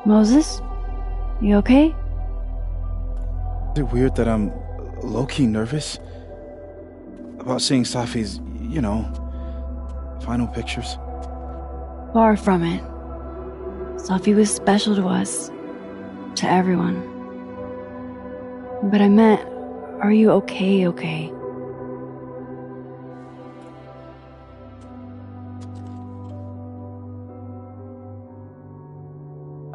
Moses? You okay? Is it weird that I'm low-key nervous about seeing Safi's, final pictures? Far from it. Safi was special to us. To everyone. But I meant, are you okay?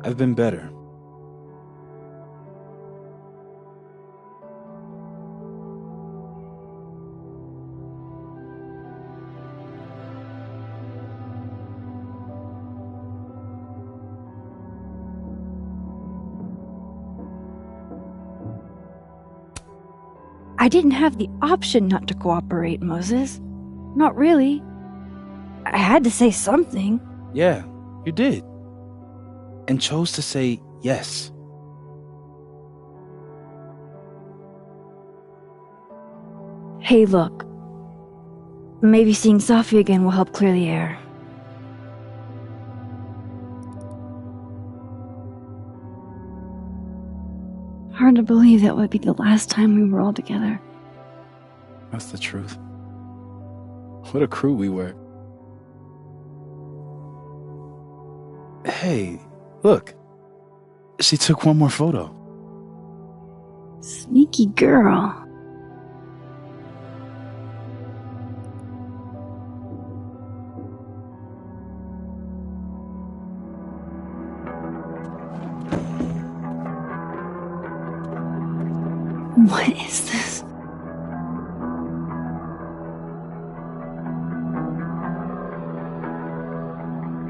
I've been better. I didn't have the option not to cooperate, Moses. Not really. I had to say something. Yeah, you did. And chose to say yes. Hey, look. Maybe seeing Safi again will help clear the air. Hard to believe that would be the last time we were all together. That's the truth. What a crew we were. Hey, look. She took one more photo. Sneaky girl. What is this?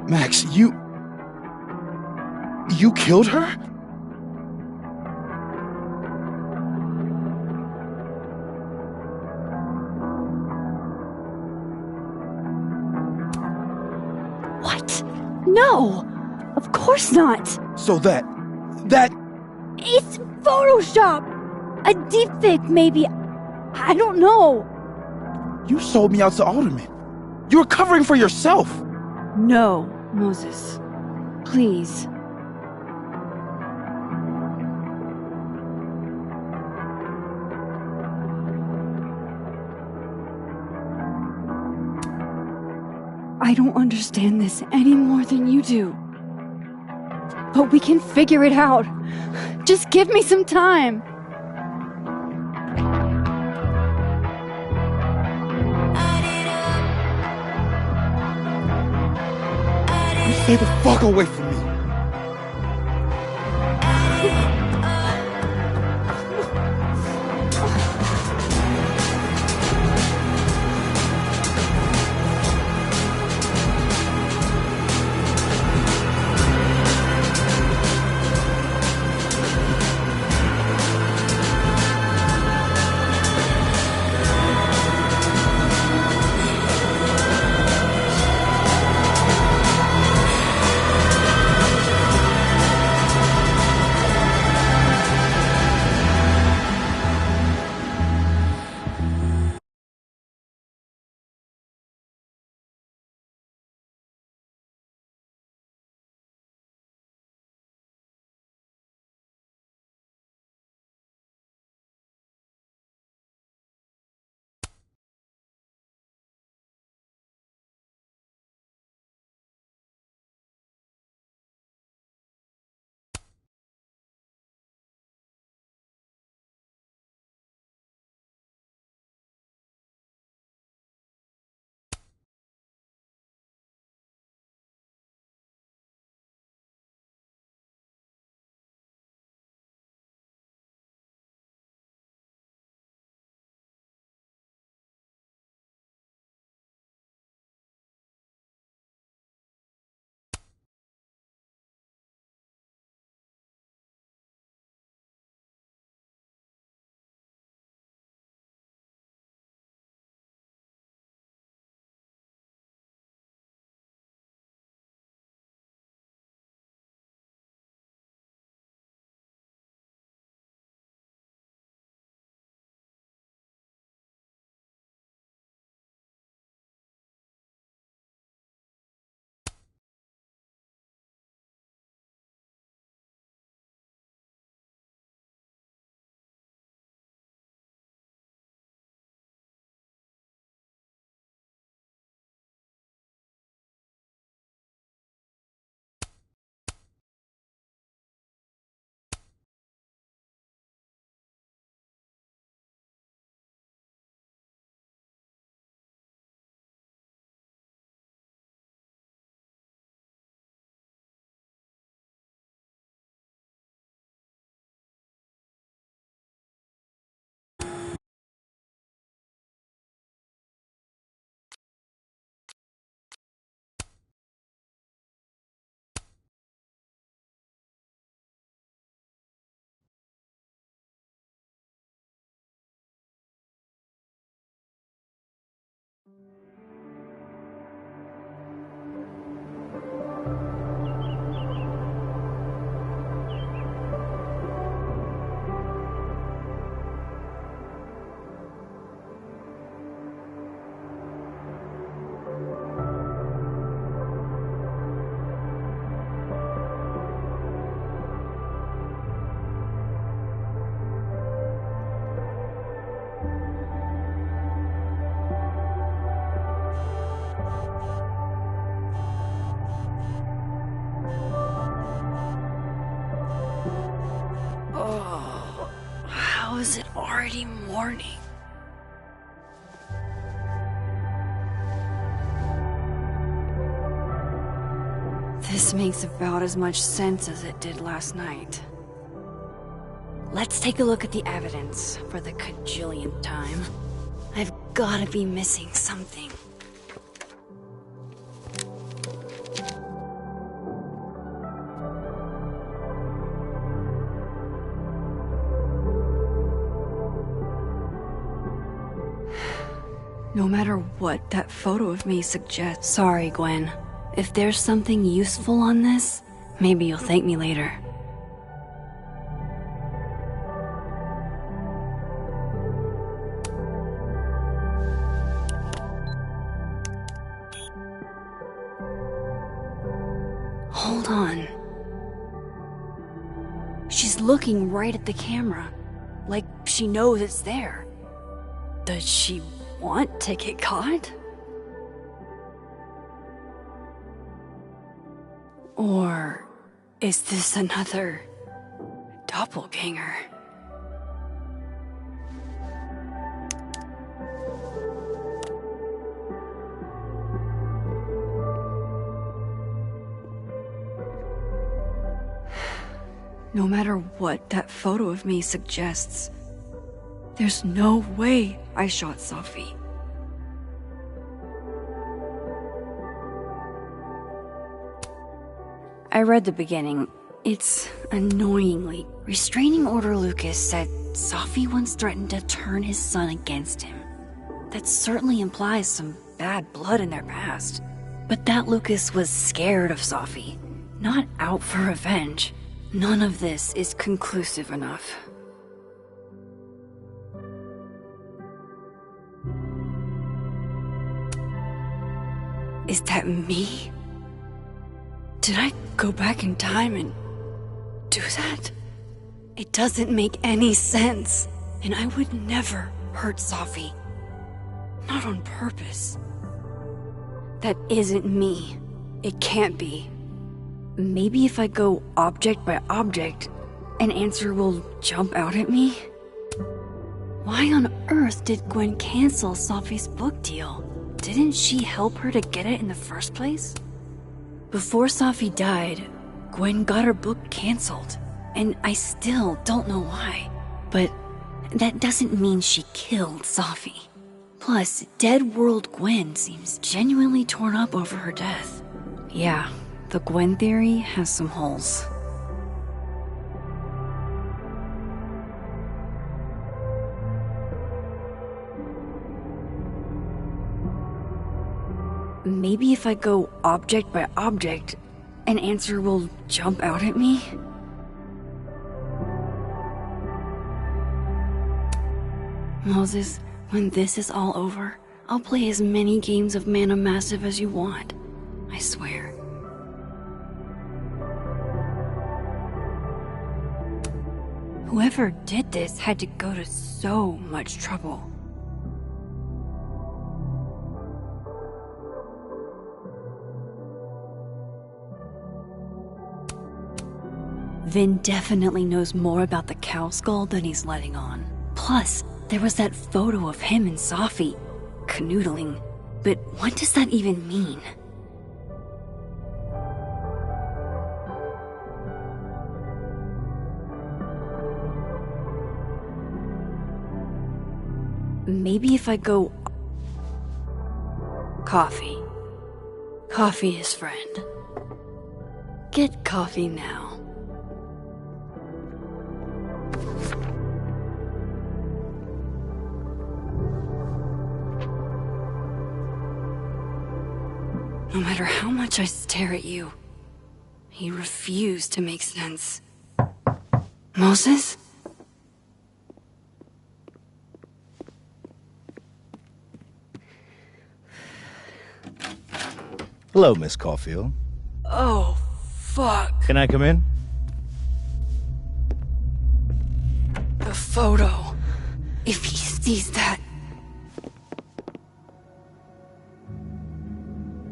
Max, you killed her? What? No! Of course not! So that... It's Photoshop! A deepfake, maybe. I don't know. You sold me out to Alderman. You were covering for yourself. No, Moses. Please. I don't understand this any more than you do. But we can figure it out. Just give me some time. Stay the fuck away from me. Oh, how is it already morning? This makes about as much sense as it did last night. Let's take a look at the evidence for the cajillionth time. I've gotta be missing something. No matter what that photo of me suggests. Sorry, Gwen. If there's something useful on this, maybe you'll thank me later. Hold on. She's looking right at the camera, like she knows it's there. Does she want to get caught? Or is this another doppelganger? No matter what that photo of me suggests, there's no way I shot Sophie. I read the beginning. It's annoyingly. Restraining Order Lucas said Sophie once threatened to turn his son against him. That certainly implies some bad blood in their past. But that Lucas was scared of Sophie, not out for revenge. None of this is conclusive enough. Is that me? Did I go back in time and do that? It doesn't make any sense, and I would never hurt Sophie. Not on purpose. That isn't me. It can't be. Maybe if I go object by object, an answer will jump out at me? Why on earth did Gwen cancel Sophie's book deal? Didn't she help her to get it in the first place? Before Sophie died, Gwen got her book canceled, and I still don't know why. But that doesn't mean she killed Sophie. Plus, Dead World Gwen seems genuinely torn up over her death. Yeah, the Gwen theory has some holes. Maybe if I go object by object, an answer will jump out at me? Moses, when this is all over, I'll play as many games of Mana Massive as you want. I swear. Whoever did this had to go to so much trouble. Vin definitely knows more about the cow skull than he's letting on. Plus, there was that photo of him and Sophie canoodling. But what does that even mean? Maybe if I go... Coffee. Coffee is friend. Get coffee now. matter how much I stare at you, he refused to make sense. Moses? Hello, Miss Caulfield. Oh, fuck. Can I come in? The photo. If he sees that...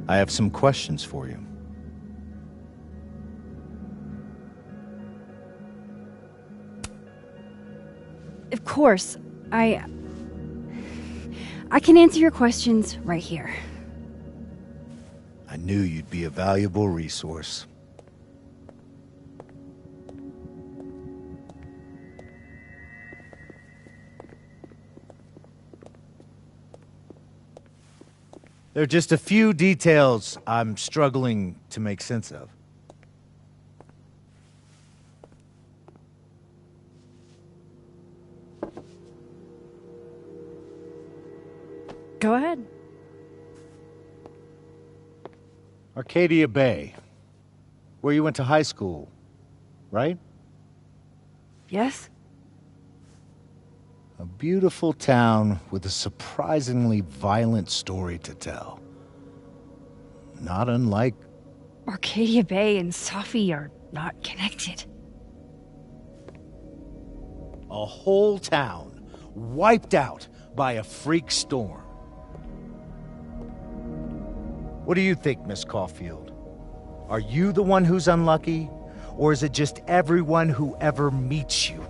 I have some questions for you. Of course. I can answer your questions right here. I knew you'd be a valuable resource. There are just a few details I'm struggling to make sense of. Go ahead. Arcadia Bay, where you went to high school, right? Yes? A beautiful town with a surprisingly violent story to tell. Not unlike... Arcadia Bay and Safi are not connected. a whole town wiped out by a freak storm. What do you think, Miss Caulfield? Are you the one who's unlucky, or is it just everyone who ever meets you?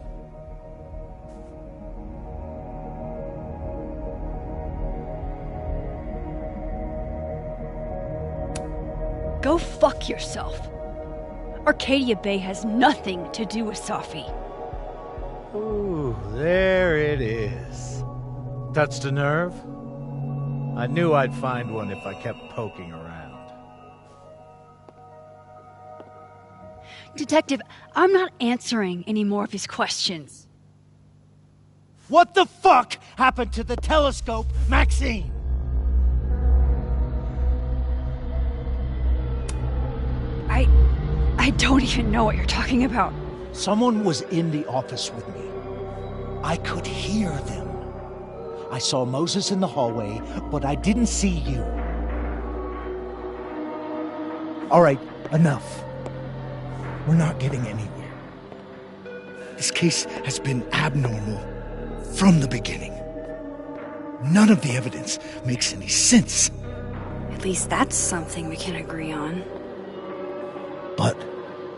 Go fuck yourself. Arcadia Bay has nothing to do with Safi. Ooh, there it is. Touched a nerve? I knew I'd find one if I kept poking around. Detective, I'm not answering any more of his questions. What the fuck happened to the telescope, Maxine? I don't even know what you're talking about. Someone was in the office with me. I could hear them. I saw Moses in the hallway, but I didn't see you. All right, enough. We're not getting anywhere. This case has been abnormal from the beginning. None of the evidence makes any sense. At least that's something we can agree on. But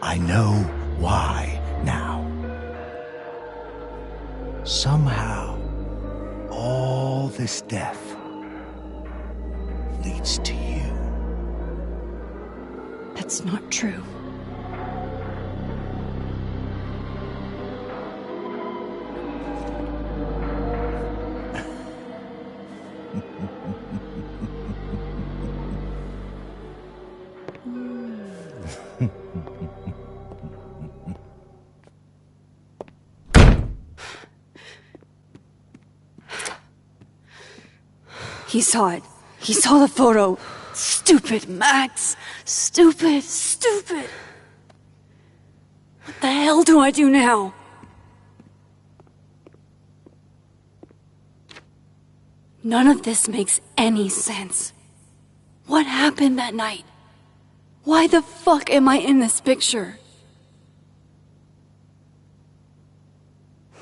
I know why now. Somehow, all this death leads to you. That's not true. He saw it. He saw the photo. Stupid Max. Stupid, stupid. What the hell do I do now? None of this makes any sense. What happened that night? Why the fuck am I in this picture?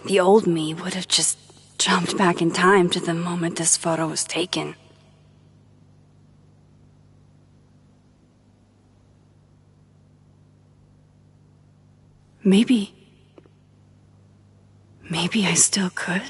The old me would have just jumped back in time to the moment this photo was taken. Maybe I still could.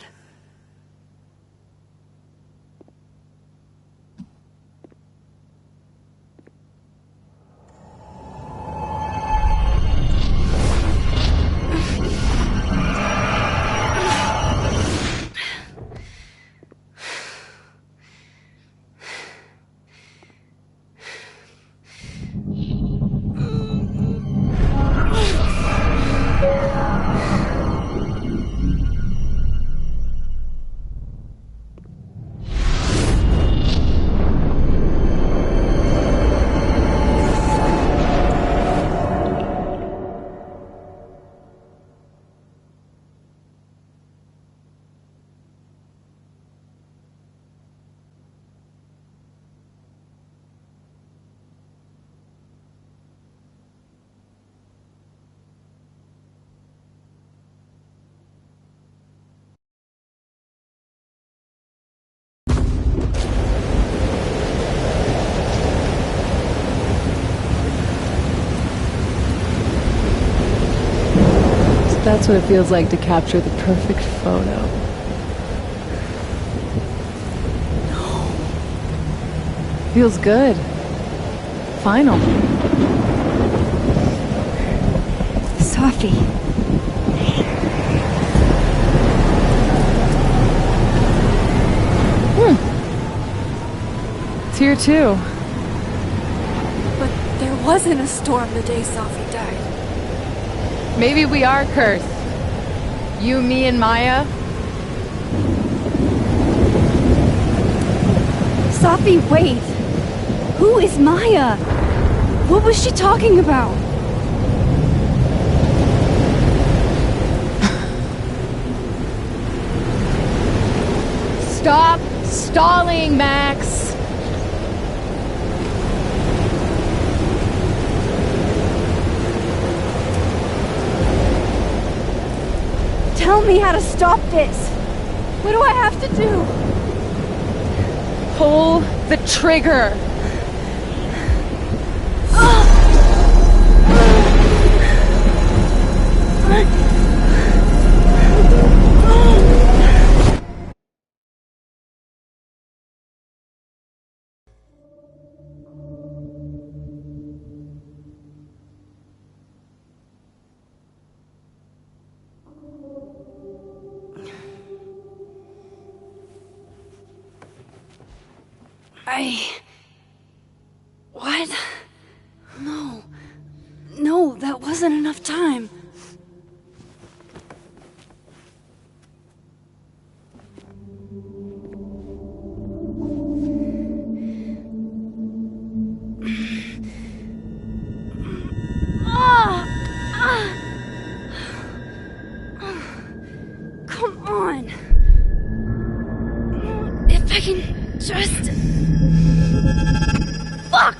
That's what it feels like to capture the perfect photo. No. Feels good. Final. Sophie. It's here too. But there wasn't a storm the day Sophie died. Maybe we are cursed. You, me, and Maya. Sophie, wait! Who is Maya? What was she talking about? Stop stalling, Max! Tell me how to stop this! What do I have to do? Pull the trigger! What? No. No, that wasn't enough time. Come on. If I can just... Fuck!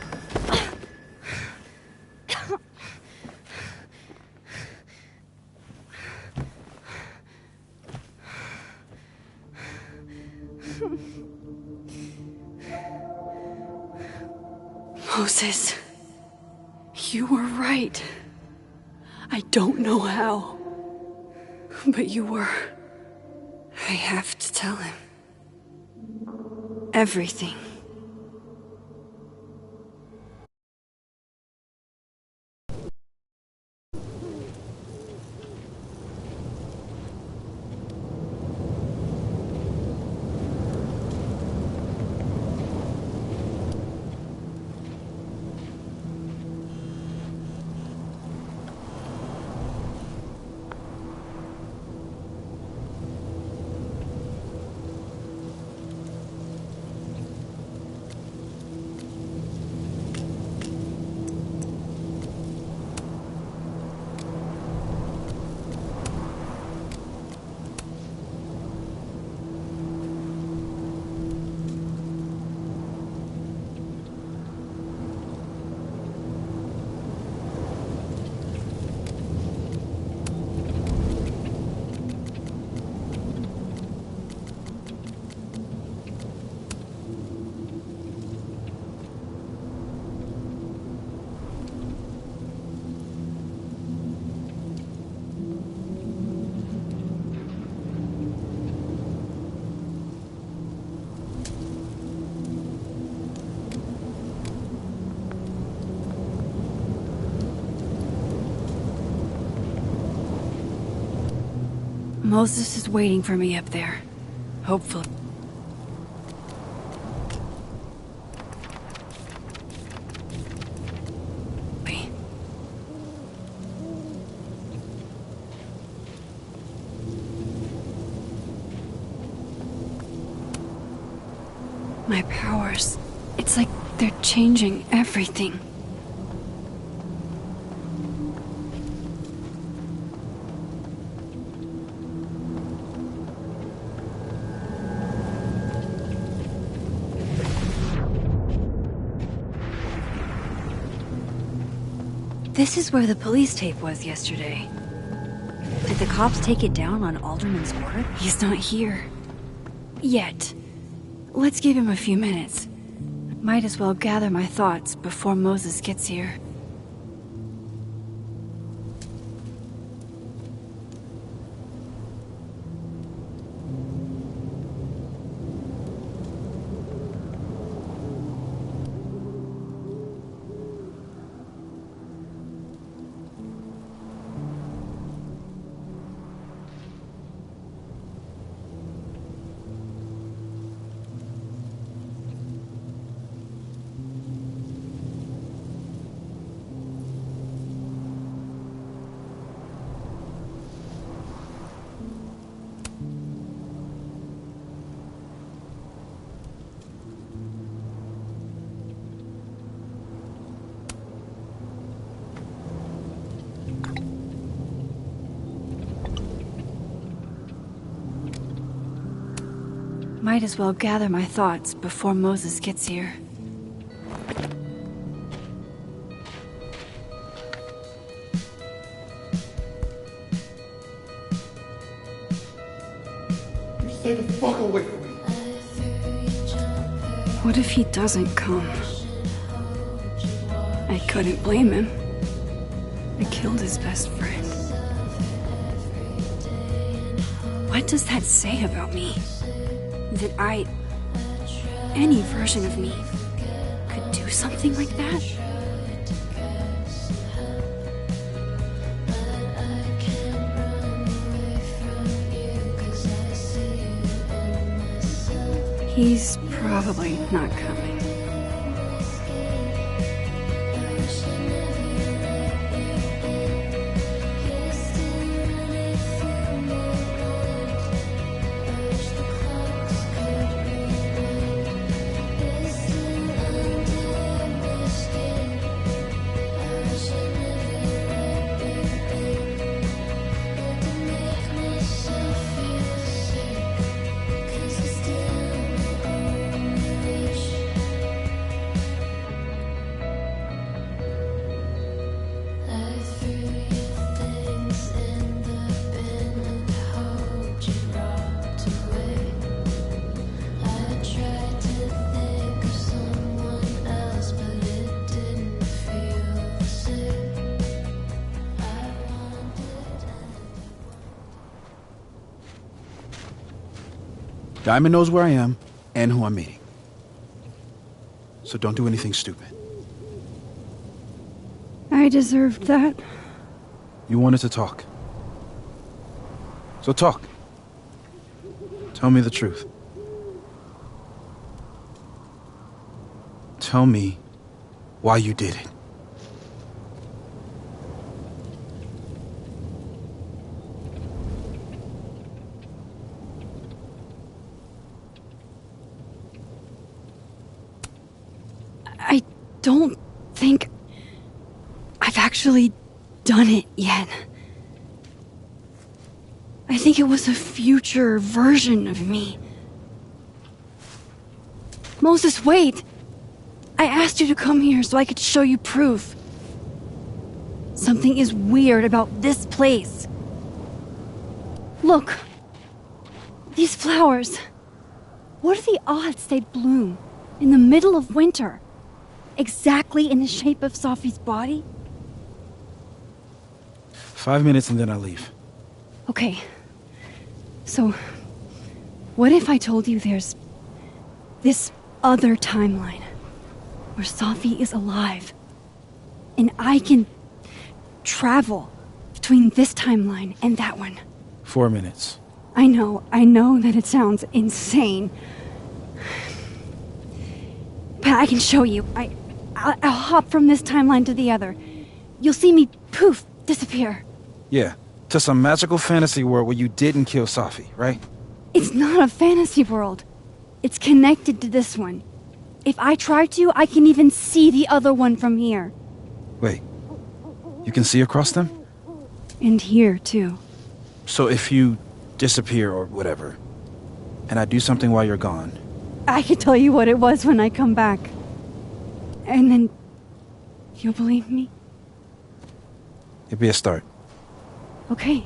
Moses, you were right. I don't know how, but you were. I have to tell him. Everything. Moses is waiting for me up there. Hopefully. My powers. It's like they're changing everything. This is where the police tape was yesterday. Did the cops take it down on Alderman's order? He's not here. Yet. Let's give him a few minutes. Might as well gather my thoughts before Moses gets here. Might as well gather my thoughts before Moses gets here. Stay the fuck away from me. What if he doesn't come? I couldn't blame him. I killed his best friend. What does that say about me? That any version of me, could do something like that? He's probably not coming. Diamond knows where I am and who I'm meeting. So don't do anything stupid. I deserved that. You wanted to talk. So talk. Tell me the truth. Tell me why you did it. I don't think I've actually done it yet. I think it was a future version of me. Moses, wait! I asked you to come here so I could show you proof. Something is weird about this place. Look. These flowers. What are the odds they'd bloom in the middle of winter? Exactly in the shape of Sophie's body? 5 minutes and then I leave. Okay. So, what if I told you there's this other timeline where Sophie is alive and I can travel between this timeline and that one? 4 minutes. I know that it sounds insane. But I can show you. I'll hop from this timeline to the other. You'll see me, poof, disappear. Yeah, to some magical fantasy world where you didn't kill Sophie, right? It's not a fantasy world. It's connected to this one. If I try to, I can even see the other one from here. Wait, you can see across them? And here, too. So if you disappear or whatever, and I do something while you're gone... I can tell you what it was when I come back. And then... you'll believe me? It'd be a start. Okay.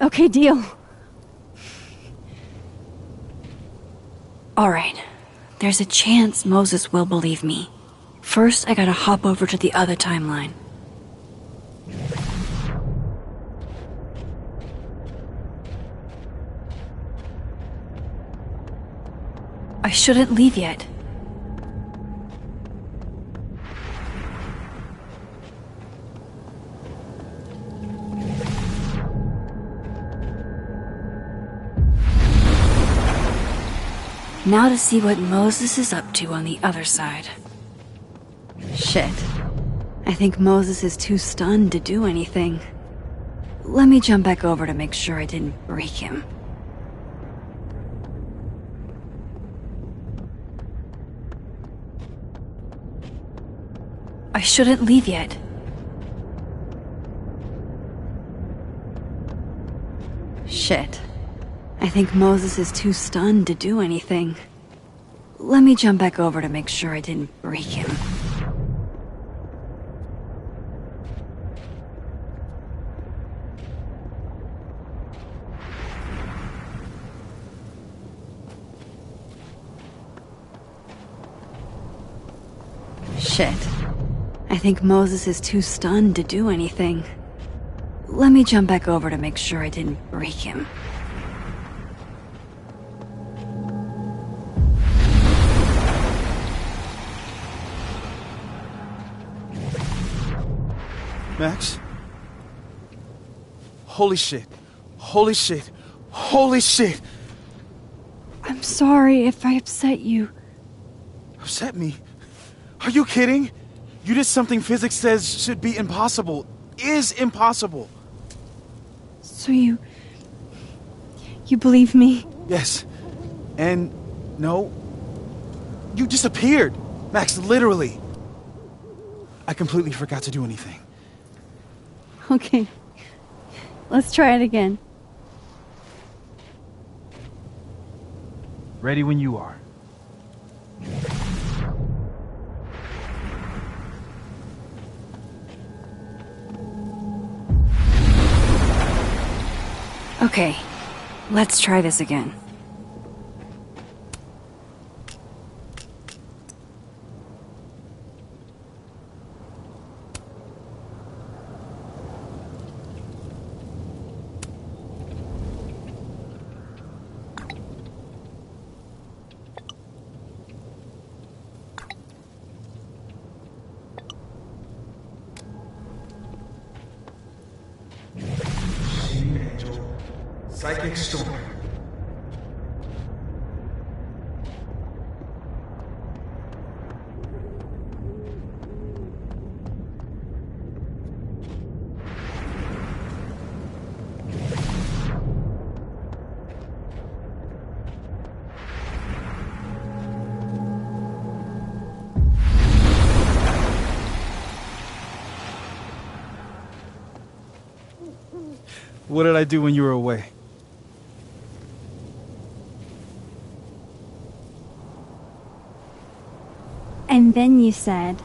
Okay, deal. Alright. There's a chance Moses will believe me. First, I gotta hop over to the other timeline. I shouldn't leave yet. Now to see what Moses is up to on the other side. Shit. I think Moses is too stunned to do anything. Let me jump back over to make sure I didn't break him. I shouldn't leave yet. Shit. I think Moses is too stunned to do anything. Let me jump back over to make sure I didn't break him. Shit. I think Moses is too stunned to do anything. Let me jump back over to make sure I didn't break him. Max? Holy shit. Holy shit. Holy shit! I'm sorry if I upset you. Upset me? Are you kidding? You did something physics says should be impossible. Is impossible. So you believe me? Yes. And no. You disappeared. Max, literally. I completely forgot to do anything. Okay. Let's try it again. Ready when you are. Okay. Let's try this again. Psychic storm. What did I do when you were away? And then you said...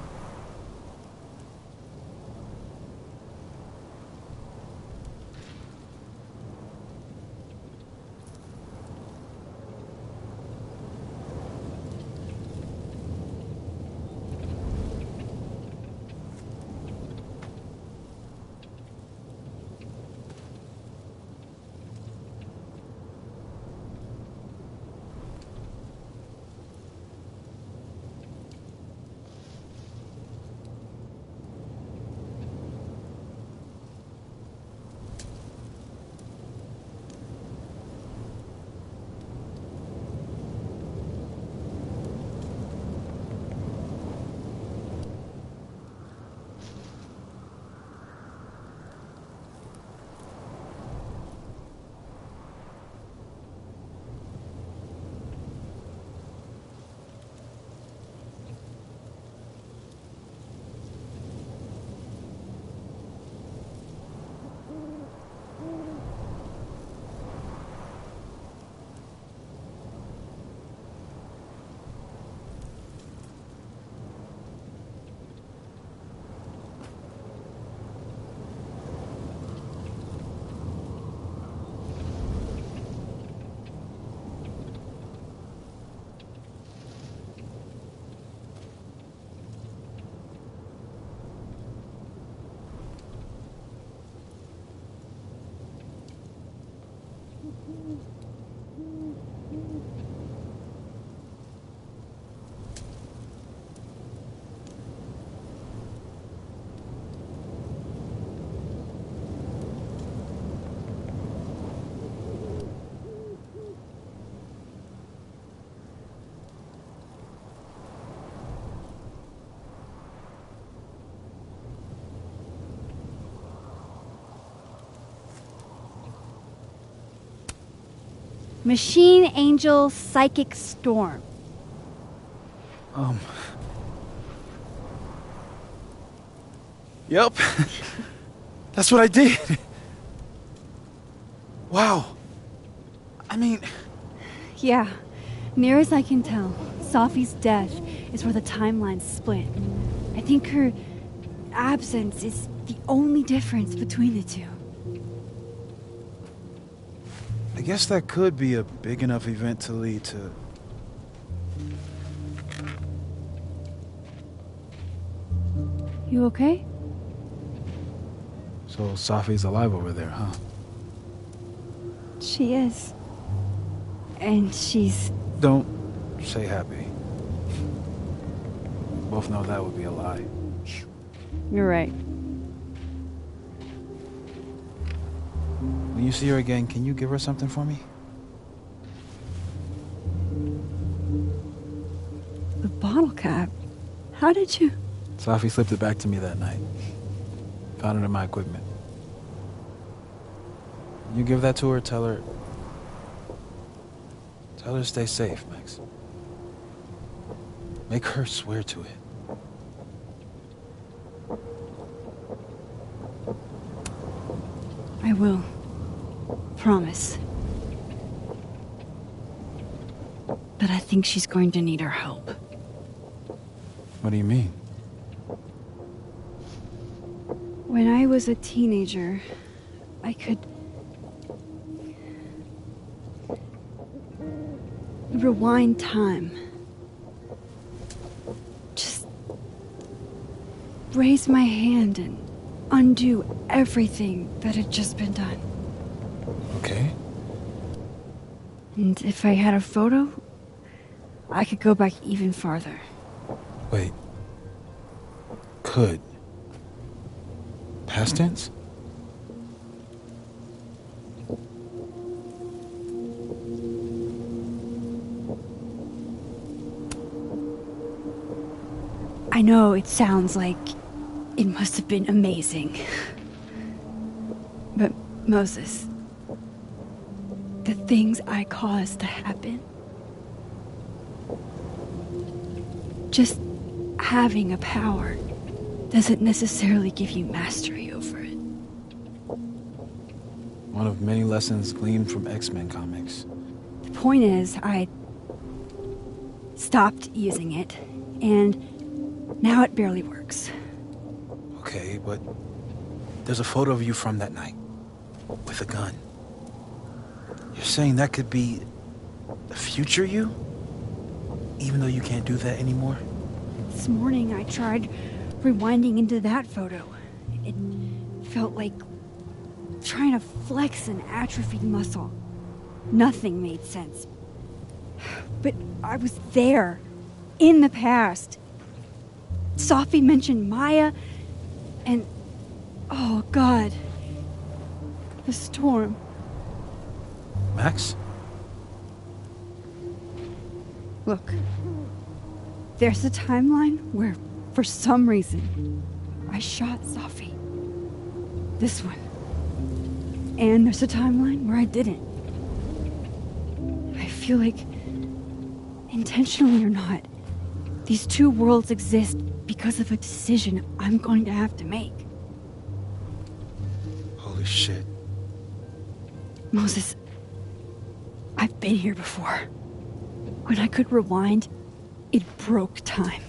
Machine Angel Psychic Storm. Yep. That's what I did. Wow. I mean... Yeah, near as I can tell, Safi's death is where the timelines split. I think her absence is the only difference between the two. I guess that could be a big enough event to lead to... You okay? So Safi's alive over there, huh? She is. And she's... Don't say happy. Both know that would be a lie. You're right. When you see her again, can you give her something for me? The bottle cap? How did you... Safi slipped it back to me that night. Found it in my equipment. You give that to her, tell her to stay safe, Max. Make her swear to it. I will. Promise. But I think she's going to need our help. What do you mean? When I was a teenager, I could... rewind time. Just... raise my hand and undo everything that had just been done. Okay. And if I had a photo, I could go back even farther. Wait. Could. Past tense? I know it sounds like it must have been amazing. But Moses, the things I caused to happen, just having a power doesn't necessarily give you mastery over it. One of many lessons gleaned from X-Men comics. The point is, I stopped using it, and now it barely works. Okay, but there's a photo of you from that night, with a gun. You're saying that could be the future you? Even though you can't do that anymore? This morning I tried rewinding into that photo. It felt like trying to flex an atrophied muscle. Nothing made sense. But I was there, in the past. Safi mentioned Maya, and... oh, God. The storm. Max? Look. There's a timeline where, for some reason, I shot Safi. This one. And there's a timeline where I didn't. I feel like, intentionally or not, these two worlds exist because of a decision I'm going to have to make. Holy shit. Moses, I've been here before. When I could rewind, it broke time.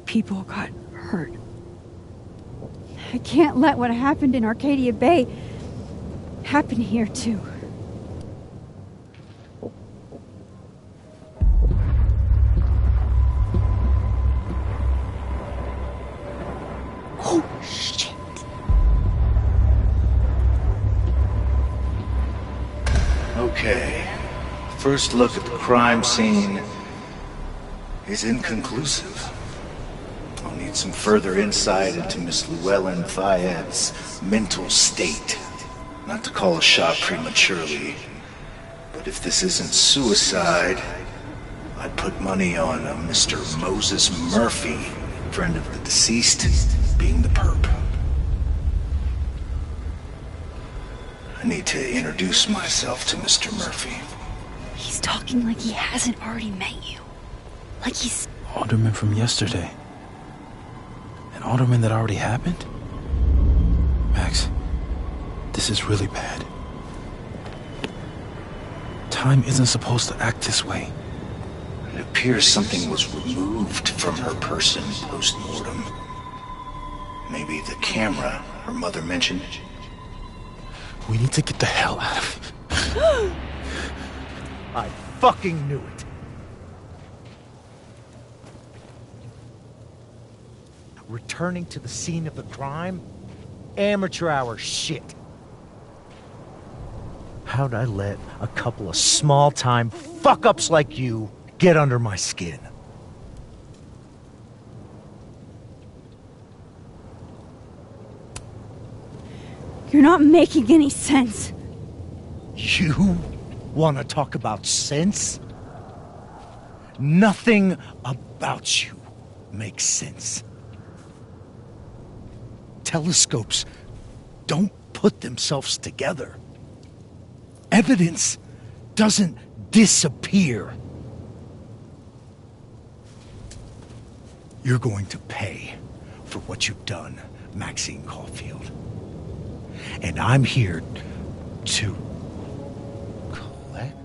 People got hurt. I can't let what happened in Arcadia Bay happen here, too. Oh, shit. Okay. First look at the crime scene is inconclusive. I'll need some further insight into Miss Llewellyn Fayette's mental state. Not to call a shot prematurely, but if this isn't suicide, I'd put money on a Mr. Moses Murphy, friend of the deceased, being the perp. I need to introduce myself to Mr. Murphy. He's talking like he hasn't already met you. Like he's... Alderman from yesterday. An alderman that already happened? Max, this is really bad. Time isn't supposed to act this way. It appears something was removed from her person post-mortem. Maybe the camera her mother mentioned. We need to get the hell out of here. I fucking knew it. Returning to the scene of the crime? Amateur hour shit. How'd I let a couple of small-time fuck-ups like you get under my skin? You're not making any sense. You want to talk about sense? Nothing about you makes sense. Telescopes don't put themselves together. Evidence doesn't disappear. You're going to pay for what you've done, Maxine Caulfield. And I'm here to collect.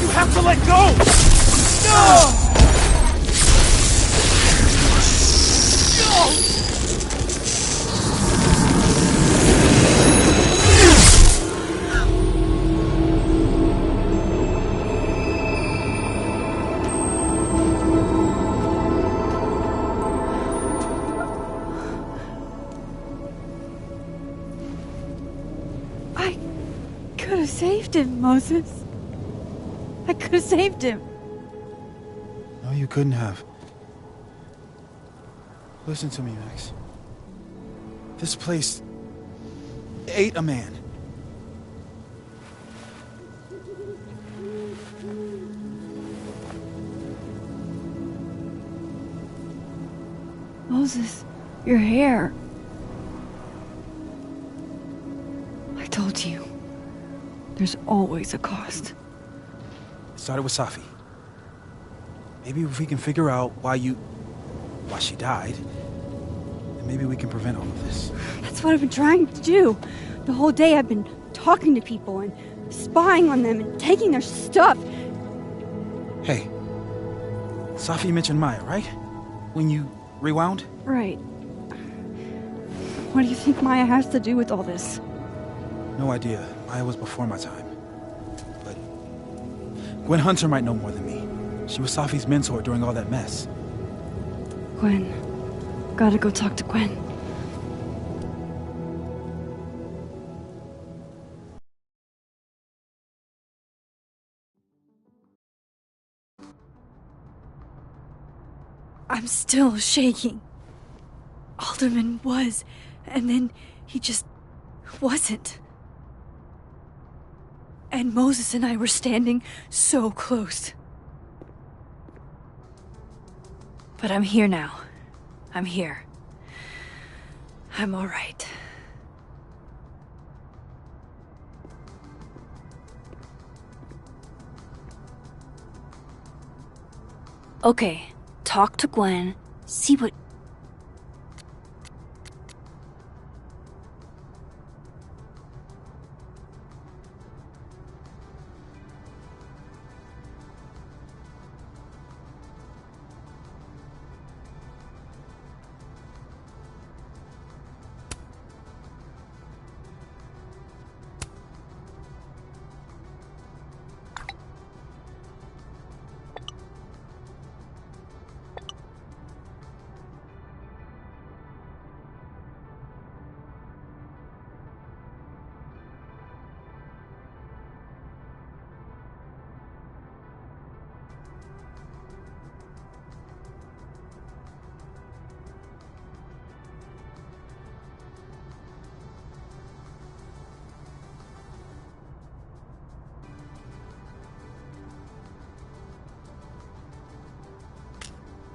You have to let go! No! I could have saved him, Moses. I could have saved him. No, you couldn't have. Listen to me, Max. This place ate a man. Moses, your hair. told you, there's always a cost. It started with Safi. Maybe if we can figure out why she died, then maybe we can prevent all of this. That's what I've been trying to do. The whole day I've been talking to people and spying on them and taking their stuff. Hey, Safi mentioned Maya, right? When you rewound? Right. What do you think Maya has to do with all this? No idea. Maya was before my time. But Gwen Hunter might know more than me. She was Safi's mentor during all that mess. Gwen. Gotta go talk to Gwen. I'm still shaking. Alderman was, and then he just wasn't. And Moses and I were standing so close. But I'm here now. I'm here. I'm all right. Okay, talk to Gwen, see what...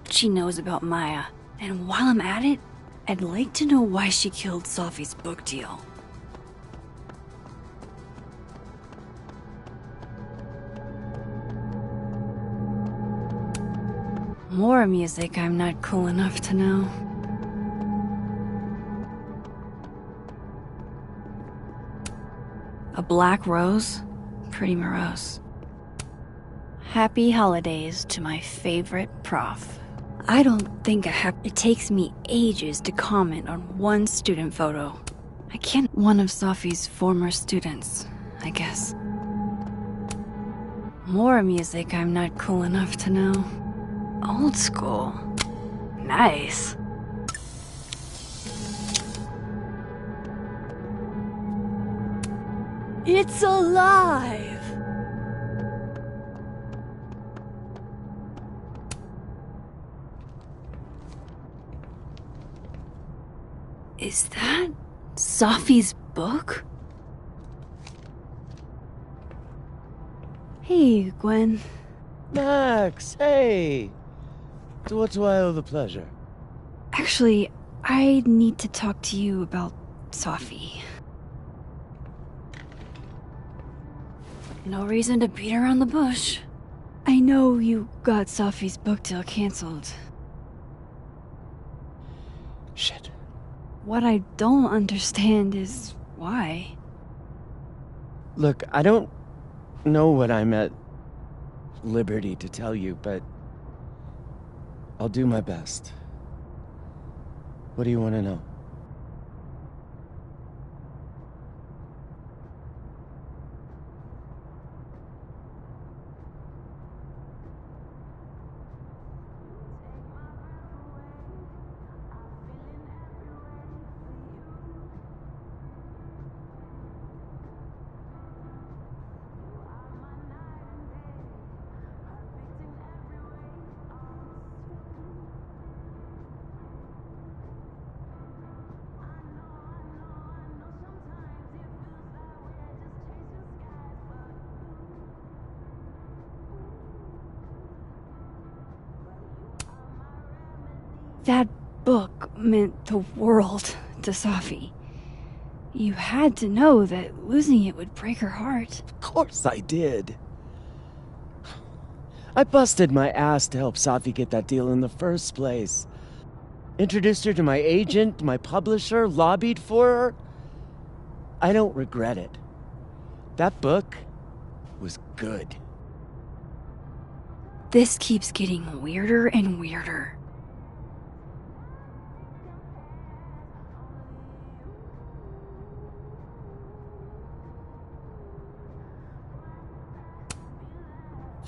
She knows about Maya, and while I'm at it, I'd like to know why she killed Safi's book deal. More music I'm not cool enough to know. A black rose? Pretty morose. Happy holidays to my favorite prof. I don't think I have... It takes me ages to comment on one student photo. I can't... One of Safi's former students, I guess. More music I'm not cool enough to know. Old school. Nice. It's alive! Is that Safi's book? Hey, Gwen. Max, hey! To what do I owe the pleasure? Actually, I need to talk to you about Safi. No reason to beat around the bush. I know you got Safi's book deal canceled. Shit. What I don't understand is why. Look, I don't know what I'm at liberty to tell you, but I'll do my best. What do you want to know? That book meant the world to Safi. You had to know that losing it would break her heart. Of course I did. I busted my ass to help Safi get that deal in the first place. Introduced her to my agent, my publisher, lobbied for her. I don't regret it. That book was good. This keeps getting weirder and weirder.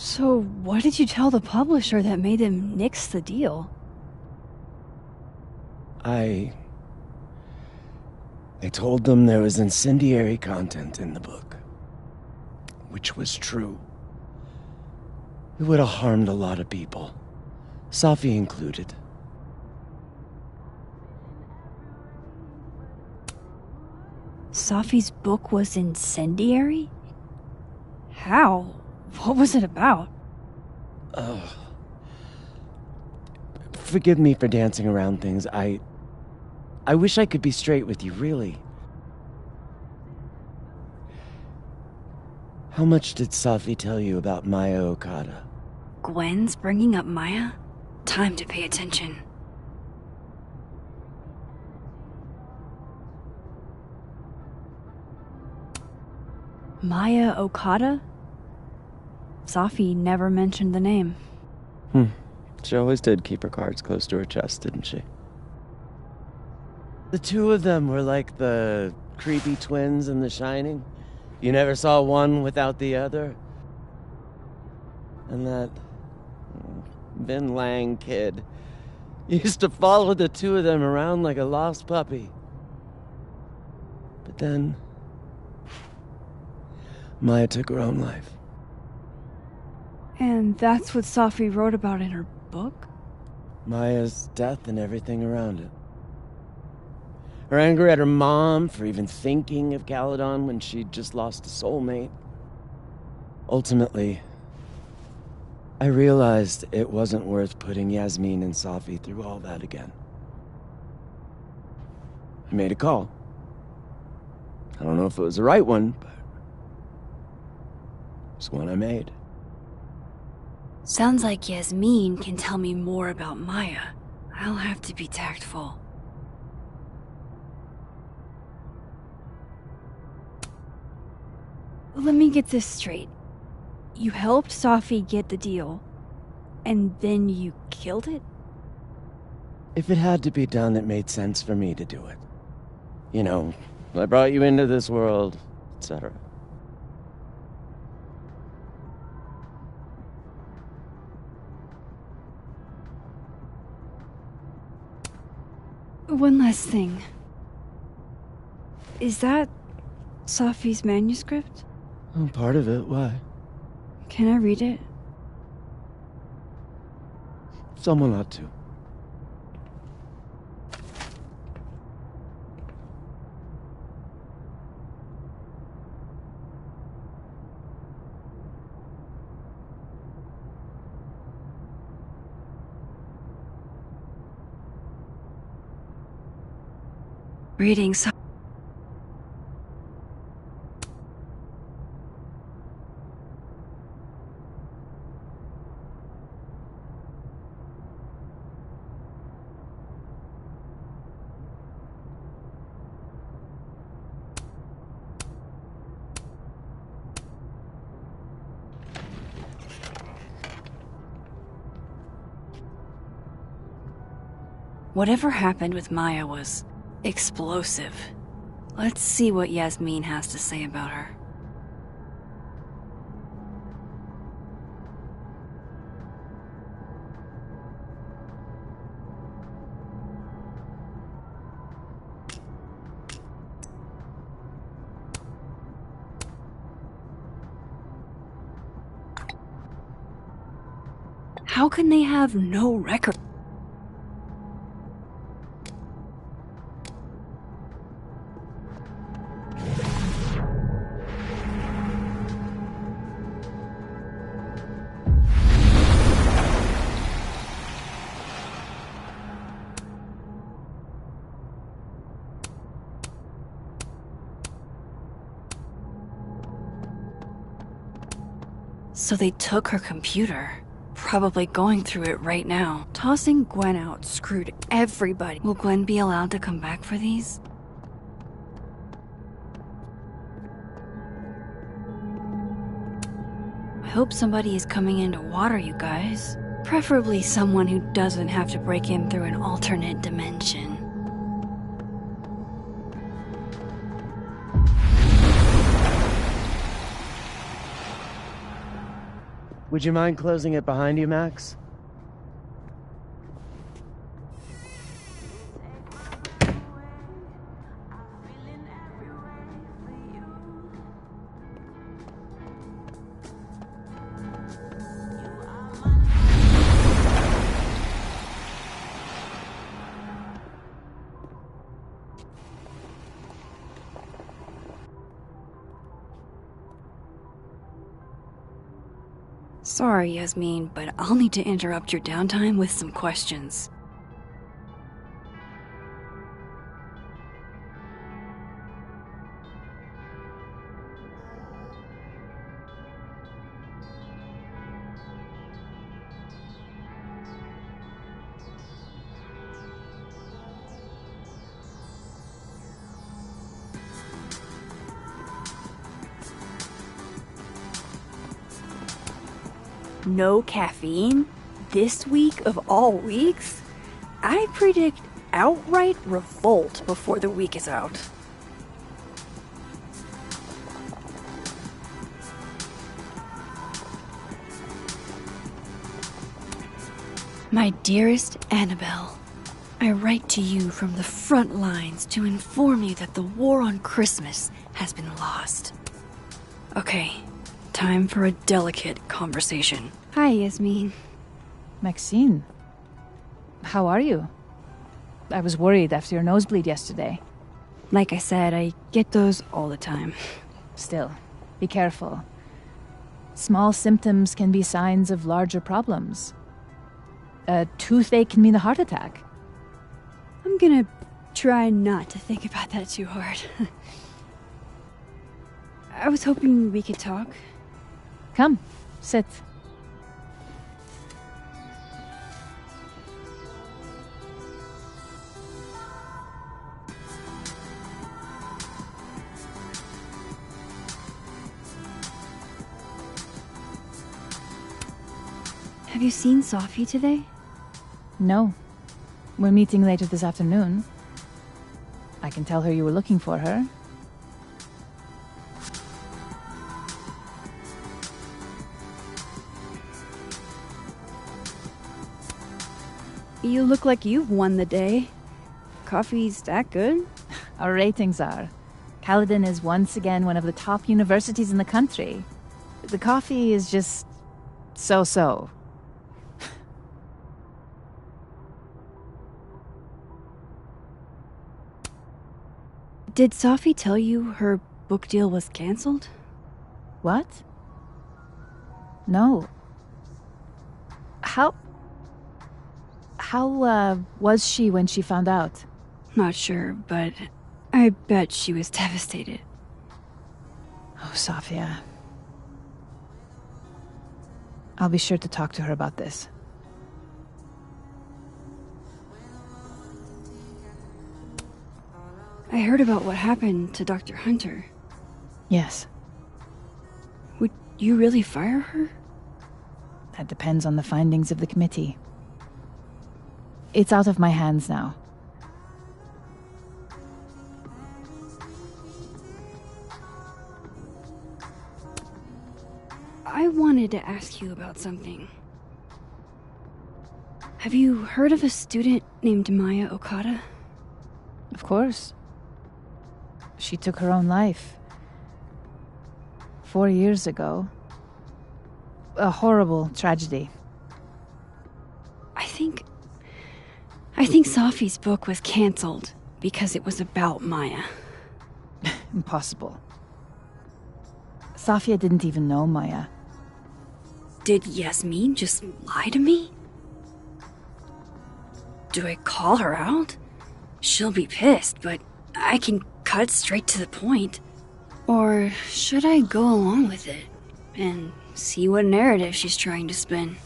So, what did you tell the publisher that made them nix the deal? I told them there was incendiary content in the book, which was true. It would have harmed a lot of people, Safi included. Safi's book was incendiary? How? What was it about? Forgive me for dancing around things. I wish I could be straight with you, really. How much did Safi tell you about Maya Okada? Gwen's bringing up Maya? Time to pay attention. Maya Okada? Safi never mentioned the name. She always did keep her cards close to her chest, didn't she? The two of them were like the creepy twins in The Shining. You never saw one without the other. And that Vin Lang kid used to follow the two of them around like a lost puppy. But then Maya took her own life. And that's what Safi wrote about in her book? Maya's death and everything around it. Her anger at her mom for even thinking of Caledon when she'd just lost a soulmate. Ultimately, I realized it wasn't worth putting Yasmin and Safi through all that again. I made a call. I don't know if it was the right one, but it's one I made. Sounds like Yasmin can tell me more about Maya. I'll have to be tactful. Let me get this straight. You helped Safi get the deal, and then you killed it? If it had to be done, it made sense for me to do it. You know, I brought you into this world, etc. One last thing. Is that Safi's manuscript? Oh, part of it, why? Can I read it? Someone ought to. Reading so. Whatever happened with Maya was explosive. Let's see what Yasmin has to say about her. How can they have no record? So they took her computer. Probably going through it right now. Tossing Gwen out screwed everybody. Will Gwen be allowed to come back for these? I hope somebody is coming in to water you guys. Preferably someone who doesn't have to break in through an alternate dimension. Would you mind closing it behind you, Max? Sorry, Yasmin, but I'll need to interrupt your downtime with some questions. No caffeine? This week of all weeks? I predict outright revolt before the week is out. My dearest Annabelle, I write to you from the front lines to inform you that the war on Christmas has been lost. Okay, time for a delicate conversation. Hi, Yasmin. Maxine, how are you? I was worried after your nosebleed yesterday. Like I said, I get those all the time. Still, be careful. Small symptoms can be signs of larger problems. A toothache can mean a heart attack. I'm gonna try not to think about that too hard. I was hoping we could talk. Come, sit. Have you seen Sophie today? No. We're meeting later this afternoon. I can tell her you were looking for her. You look like you've won the day. Coffee's that good? Our ratings are. Caledon is once again one of the top universities in the country. The coffee is just so-so. Did Sophie tell you her book deal was canceled? What? No. How was she when she found out? Not sure, but I bet she was devastated. Oh, Sophia. I'll be sure to talk to her about this. I heard about what happened to Dr. Hunter. Yes, Would you really fire her? that depends on the findings of the committee. It's out of my hands now. I wanted to ask you about something. Have you heard of a student named Maya Okada? Of course. She took her own life. 4 years ago. A horrible tragedy. I think Sophie's book was canceled because it was about Maya. Impossible. Safia didn't even know Maya. Did Yasmin just lie to me? Do I call her out? She'll be pissed, but I can cut straight to the point. Or should I go along with it and See what narrative she's trying to spin.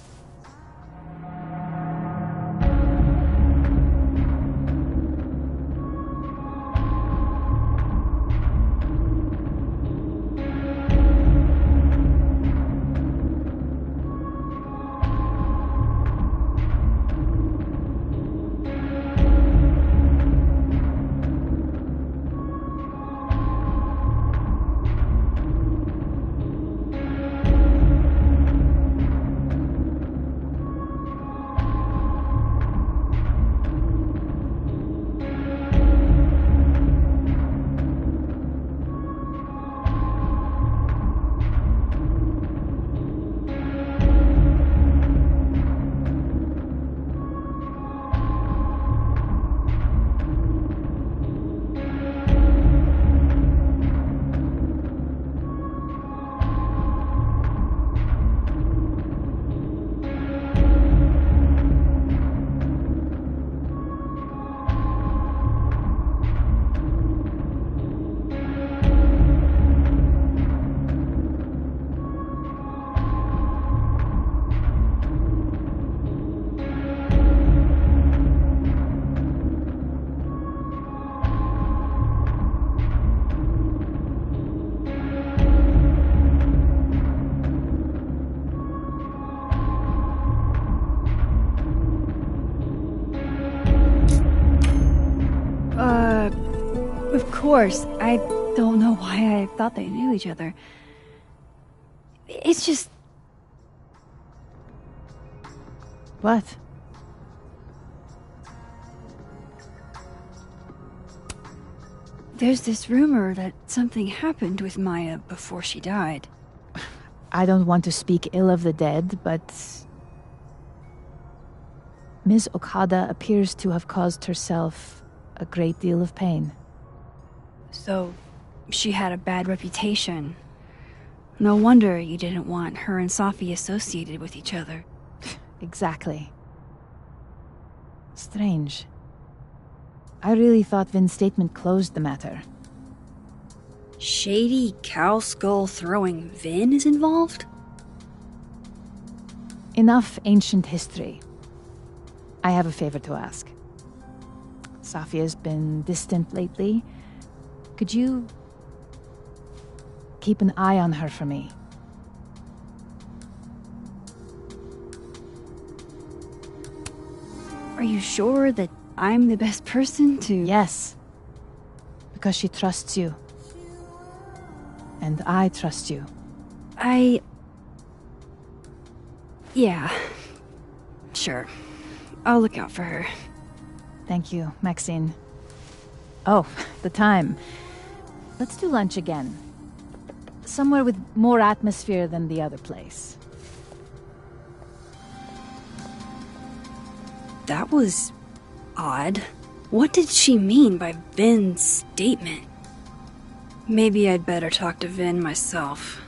Of course. I don't know why I thought they knew each other. It's just... What? There's this rumor that something happened with Maya before she died. I don't want to speak ill of the dead, but... Ms. Okada appears to have caused herself a great deal of pain. So, she had a bad reputation. No wonder you didn't want her and Safi associated with each other. Exactly. Strange. I really thought Vin's statement closed the matter. Shady cow skull throwing Vin is involved? Enough ancient history. I have a favor to ask. Safia's been distant lately. Could you keep an eye on her for me? Are you sure that I'm the best person to... Yes. Because she trusts you. And I trust you. Yeah. Sure. I'll look out for her. Thank you, Maxine. Oh, the time. Let's do lunch again. Somewhere with more atmosphere than the other place. That was... odd. What did she mean by Vin's statement? Maybe I'd better talk to Vin myself.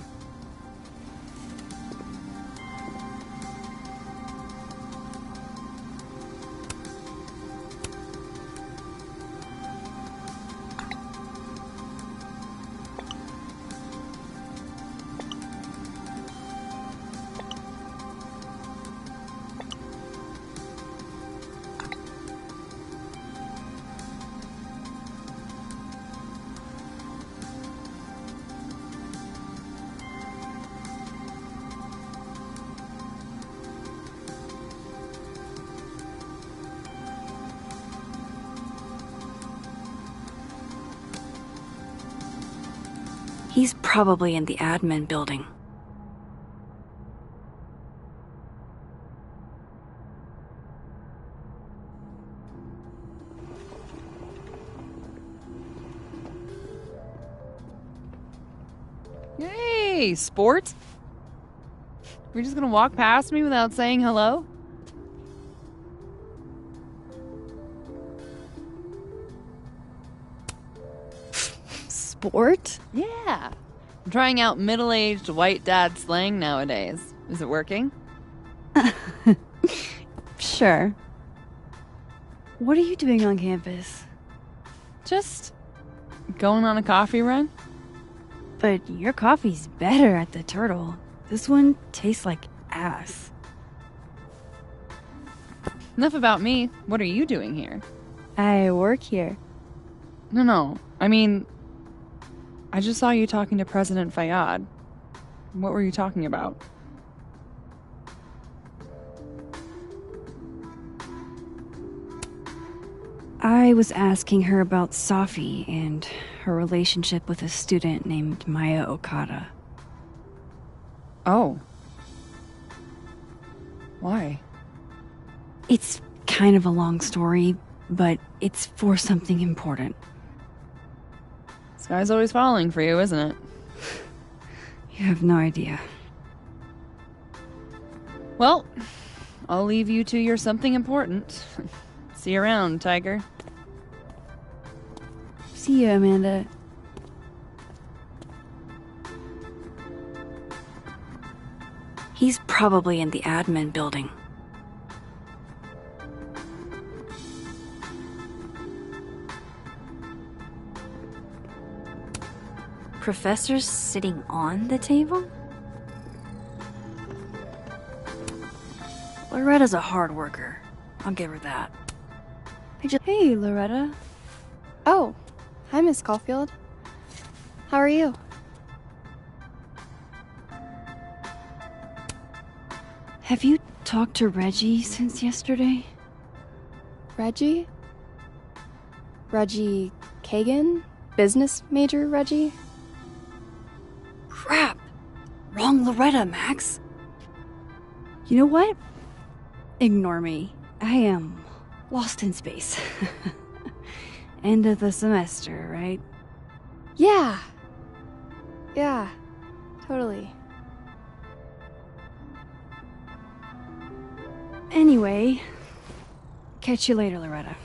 He's probably in the admin building. Hey, sport! You're just gonna walk past me without saying hello? Sport? Yeah. I'm trying out middle-aged white dad slang nowadays. Is it working? Sure. What are you doing on campus? Just going on a coffee run. But your coffee's better at the Turtle. This one tastes like ass. Enough about me. What are you doing here? I work here. No. I mean, I just saw you talking to President Fayyad. What were you talking about? I was asking her about Safi and her relationship with a student named Maya Okada. Oh. Why? It's kind of a long story, but it's for something important. Sky's always falling for you, isn't it? You have no idea. Well, I'll leave you to your something important. See you around, Tiger. See you, Amanda. He's probably in the admin building. Professor's sitting on the table? Loretta's a hard worker. I'll give her that. Hey, Loretta. Oh, hi, Miss Caulfield. How are you? Have you talked to Reggie since yesterday? Reggie? Reggie Kagan? Business major Reggie? Crap! Wrong Loretta, Max. You know what? Ignore me. I am lost in space. End of the semester, right? Yeah. Yeah, totally. Anyway, catch you later, Loretta.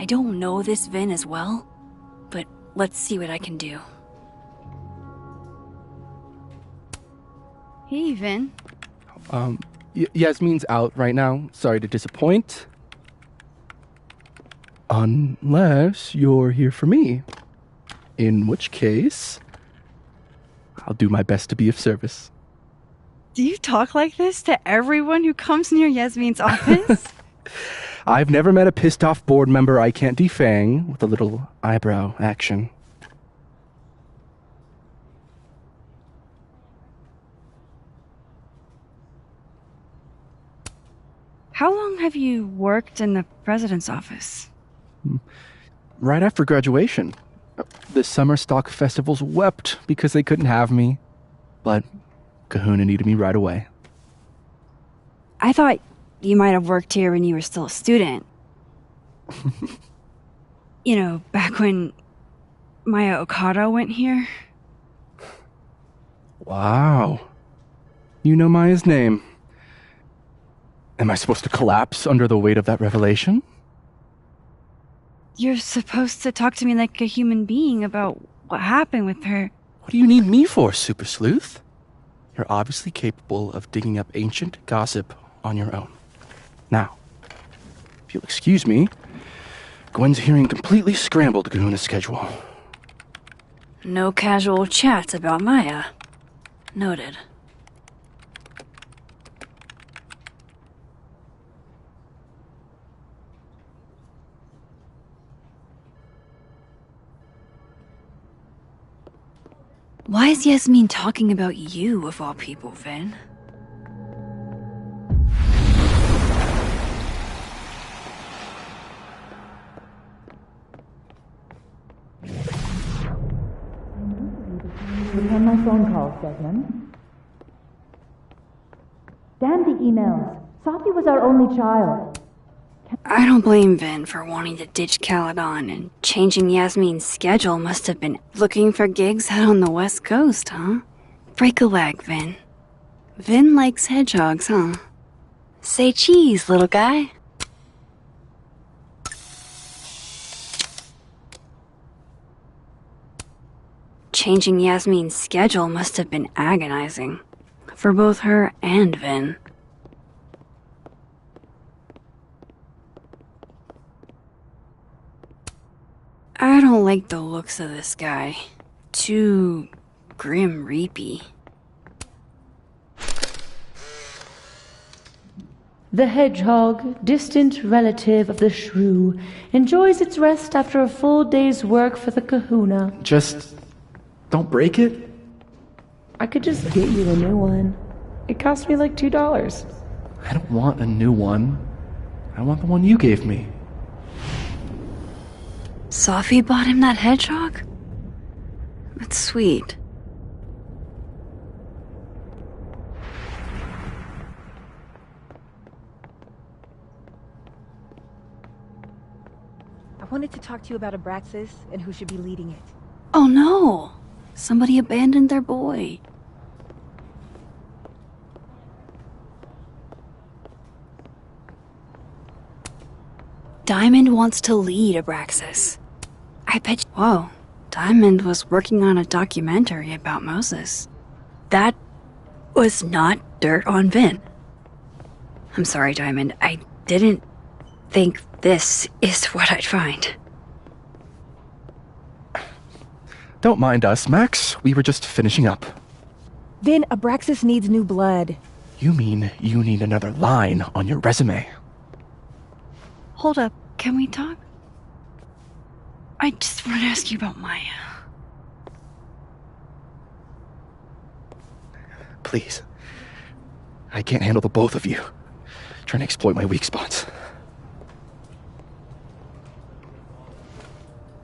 I don't know this Vin as well, but let's see what I can do. Hey, Vin. Yasmin's out right now. Sorry to disappoint. Unless you're here for me. In which case, I'll do my best to be of service. Do you talk like this to everyone who comes near Yasmin's office? I've never met a pissed off board member I can't defang with a little eyebrow action. How long have you worked in the president's office? Right after graduation. The summer stock festivals wept because they couldn't have me. But Kahuna needed me right away. I thought you might have worked here when you were still a student. You know, back when Maya Okada went here. Wow. You know Maya's name. Am I supposed to collapse under the weight of that revelation? You're supposed to talk to me like a human being about what happened with her. What do you need me for, Super Sleuth? You're obviously capable of digging up ancient gossip on your own. Now, if you'll excuse me, Gwen's hearing completely scrambled Kahuna's schedule. No casual chats about Maya. Noted. Why is Yasmin talking about you, of all people, Vin? Desmond. Damn the emails. Sophie was our only child. I don't blame Vin for wanting to ditch Caledon, and changing Yasmin's schedule must have been looking for gigs out on the West Coast, huh? Break a leg, Vin. Vin likes hedgehogs, huh? Say cheese, little guy. Changing Yasmin's schedule must have been agonizing. For both her and Vin. I don't like the looks of this guy. Too grim reapy. The hedgehog, distant relative of the shrew, enjoys its rest after a full day's work for the kahuna. Just don't break it? I could just get you a new one. It cost me like $2. I don't want a new one. I want the one you gave me. Sophie bought him that hedgehog? That's sweet. I wanted to talk to you about Abraxas and who should be leading it. Oh no! Somebody abandoned their boy. Diamond wants to lead Abraxas. I bet you— Whoa. Diamond was working on a documentary about Moses. That was not dirt on Vin. I'm sorry, Diamond. I didn't think this is what I'd find. Don't mind us, Max. We were just finishing up. Vin, Abraxas needs new blood. You mean you need another line on your resume? Hold up. Can we talk? I just want to ask you about Maya. Please. I can't handle the both of you. Trying to exploit my weak spots.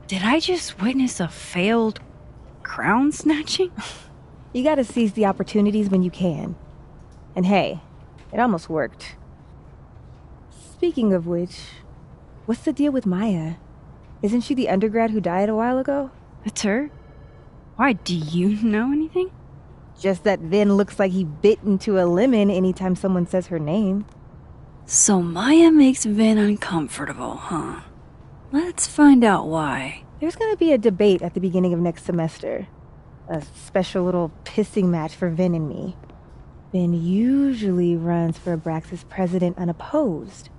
Did I just witness a failed crown snatching? You gotta seize the opportunities when you can. And hey, it almost worked. Speaking of which, what's the deal with Maya? Isn't she the undergrad who died a while ago? It's her? Why, do you know anything? Just that Vin looks like he bit into a lemon anytime someone says her name. So Maya makes Vin uncomfortable, huh? Let's find out why. There's gonna be a debate at the beginning of next semester. A special little pissing match for Vin and me. Vin usually runs for Abraxas president unopposed.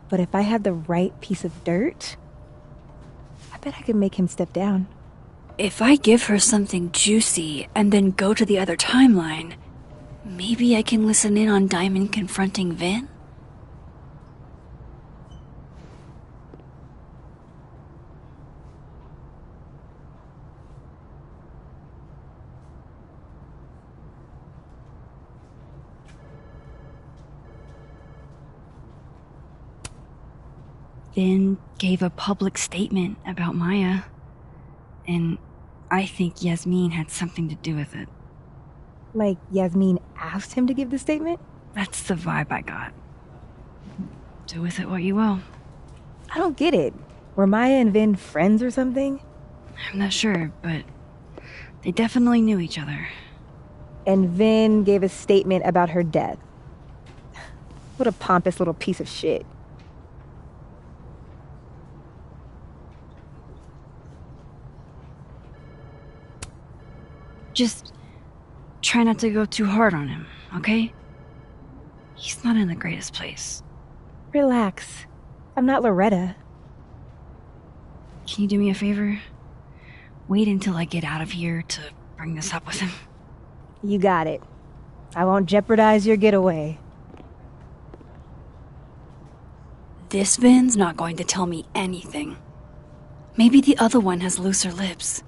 But if I had the right piece of dirt, I bet I could make him step down. If I give her something juicy and then go to the other timeline, maybe I can listen in on Diamond confronting Vin? Vin gave a public statement about Maya, and I think Yasmin had something to do with it. Like Yasmin asked him to give the statement? That's the vibe I got. Do with it what you will. I don't get it. Were Maya and Vin friends or something? I'm not sure, but they definitely knew each other. And Vin gave a statement about her death. What a pompous little piece of shit. Just try not to go too hard on him, okay? He's not in the greatest place. Relax. I'm not Loretta. Can you do me a favor? Wait until I get out of here to bring this up with him. You got it. I won't jeopardize your getaway. This Vin's not going to tell me anything. Maybe the other one has looser lips.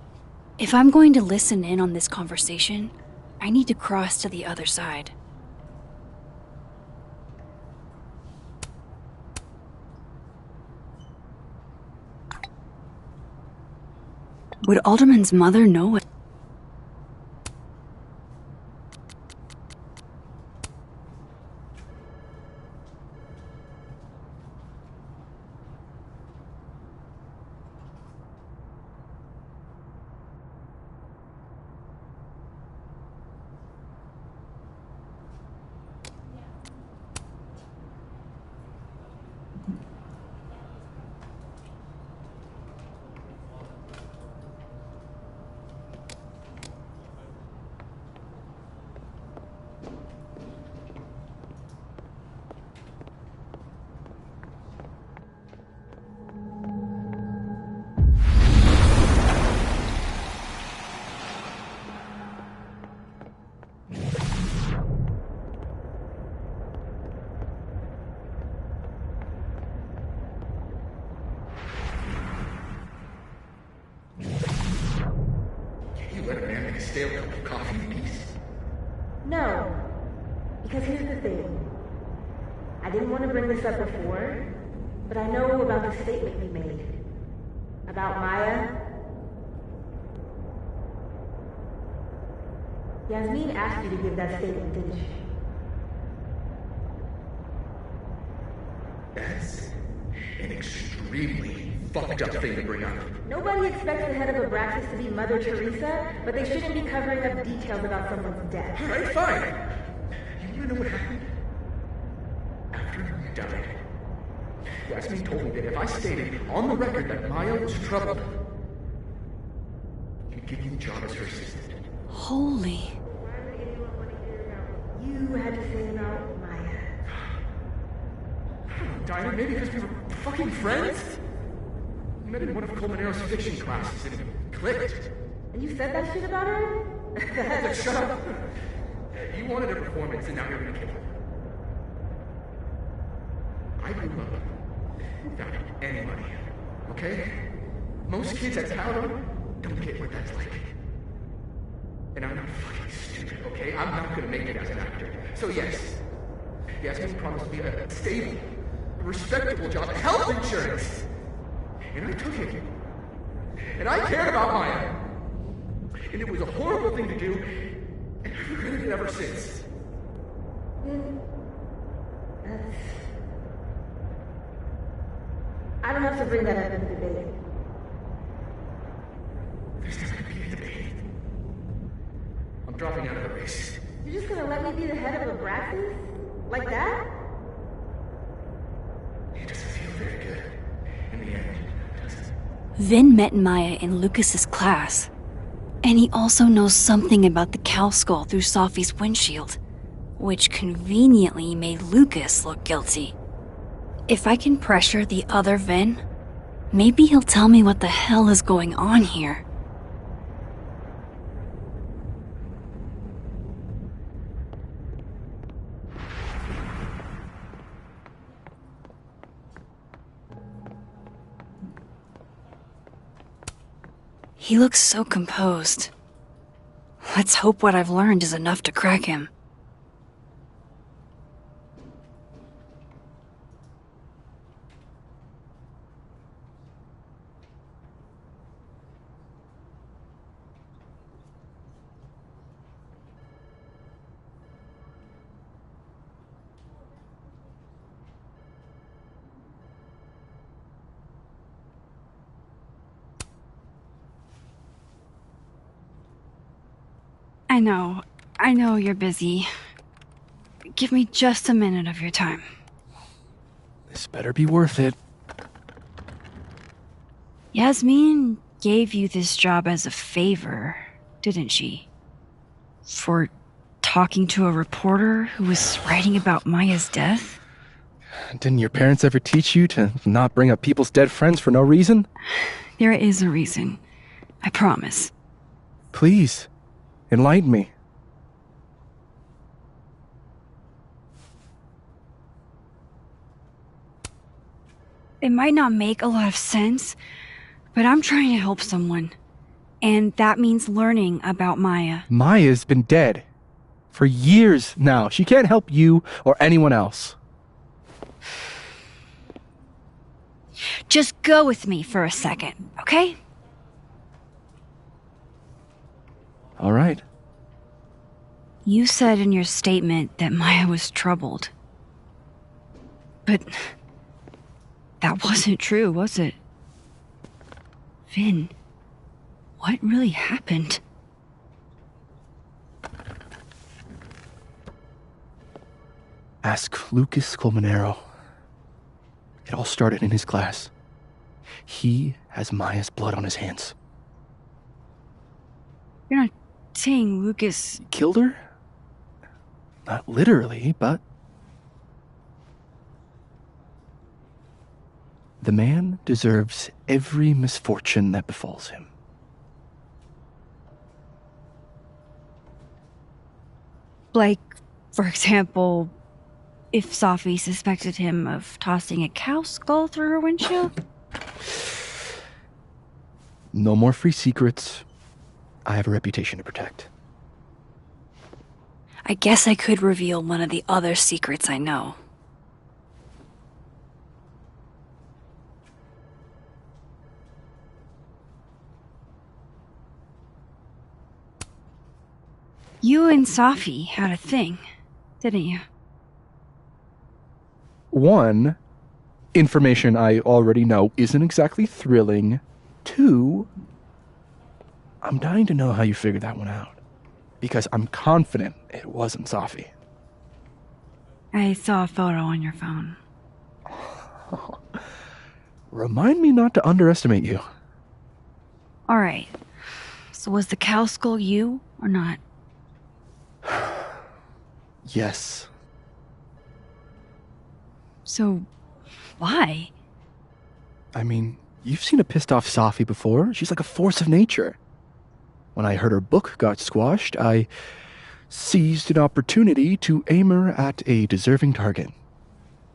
If I'm going to listen in on this conversation, I need to cross to the other side. Would Alderman's mother know what... stale cup of coffee in peace? No. Because here's the thing. I didn't want to bring this up before, but I know about the statement you made. About Maya. Yasmin asked you to give that statement, didn't she? That's an extremely fucked up thing to bring up. Nobody expects the head of Abraxas to be Mother Teresa, but they shouldn't be covering up details about someone's death. Alright, fine. You wanna know what happened? After you died, Yasmin told me that if I stated on the record that Maya was troubled, she'd give you the job as her assistant. Holy. Why would anyone want to hear about you had to say about Maya? I don't know, Dinah, maybe because we were fucking friends? We met in one of Colmenaro's fiction classes and it clicked. And you said that shit about her? Shut up. You wanted a performance and now you're gonna kill her. I grew up without any money, okay? Most kids at Paolo don't get what that's like. And I'm not fucking stupid, okay? I'm not gonna make it as an actor. So yes, Yasmin promised me a stable, respectable job, health insurance. And I took it. And I cared about Maya. And it was a horrible thing to do, and I've regretted it ever since. I don't have to bring that up in the debate. There's not gonna be a debate. I'm dropping out of the race. You're just gonna let me be the head of Abraxas? Like that? It doesn't feel very good. In the end, does it? Vin met Maya in Lucas's class. And he also knows something about the cow skull through Sophie's windshield, which conveniently made Lucas look guilty. If I can pressure the other Vin, maybe he'll tell me what the hell is going on here. He looks so composed. Let's hope what I've learned is enough to crack him. I know you're busy. Give me just a minute of your time. This better be worth it. Yasmin gave you this job as a favor, didn't she? For talking to a reporter who was writing about Maya's death? Didn't your parents ever teach you to not bring up people's dead friends for no reason? There is a reason. I promise. Please, enlighten me. It might not make a lot of sense, but I'm trying to help someone. And that means learning about Maya. Maya's been dead for years now. She can't help you or anyone else. Just go with me for a second, okay? All right. You said in your statement that Maya was troubled. But that wasn't true, was it? Vin, what really happened? Ask Lucas Colmenero. It all started in his class. He has Maya's blood on his hands. You're not saying Lucas Killed her? Not literally, but... The man deserves every misfortune that befalls him. Like, for example, if Sophie suspected him of tossing a cow skull through her windshield? No more free secrets. I have a reputation to protect. I guess I could reveal one of the other secrets I know. You and Safi had a thing, didn't you? One, information I already know isn't exactly thrilling. Two, I'm dying to know how you figured that one out. Because I'm confident it wasn't Safi. I saw a photo on your phone. Remind me not to underestimate you. Alright. So was the cow skull you, or not? Yes. So, why? I mean, you've seen a pissed off Safi before. She's like a force of nature. When I heard her book got squashed, I seized an opportunity to aim her at a deserving target.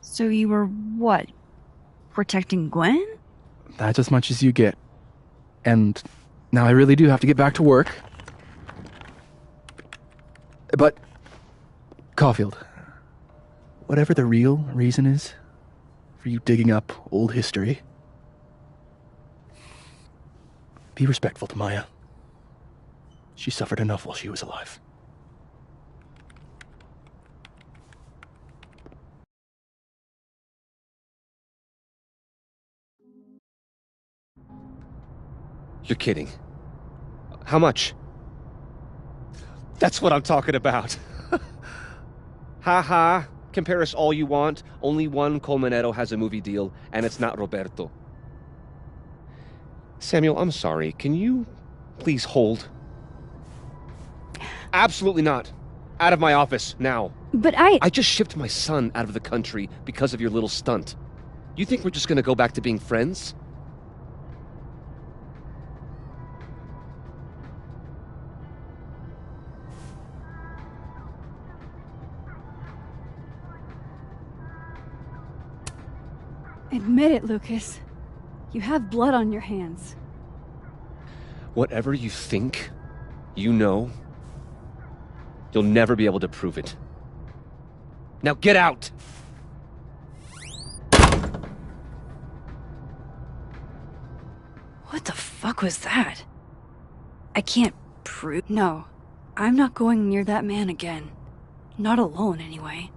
So you were, what, protecting Gwen? That's as much as you get. And now I really do have to get back to work. But, Caulfield, whatever the real reason is for you digging up old history, be respectful to Maya. She suffered enough while she was alive. You're kidding. How much? That's what I'm talking about. Ha ha. Compare us all you want. Only one Colmenero has a movie deal, and it's not Roberto. Samuel, I'm sorry. Can you please hold? Absolutely not. Out of my office, now. But I just shipped my son out of the country because of your little stunt. You think we're just gonna go back to being friends? Admit it, Lucas. You have blood on your hands. Whatever you think, you know, you'll never be able to prove it. Now get out! What the fuck was that? I can't prove. No, I'm not going near that man again. Not alone, anyway.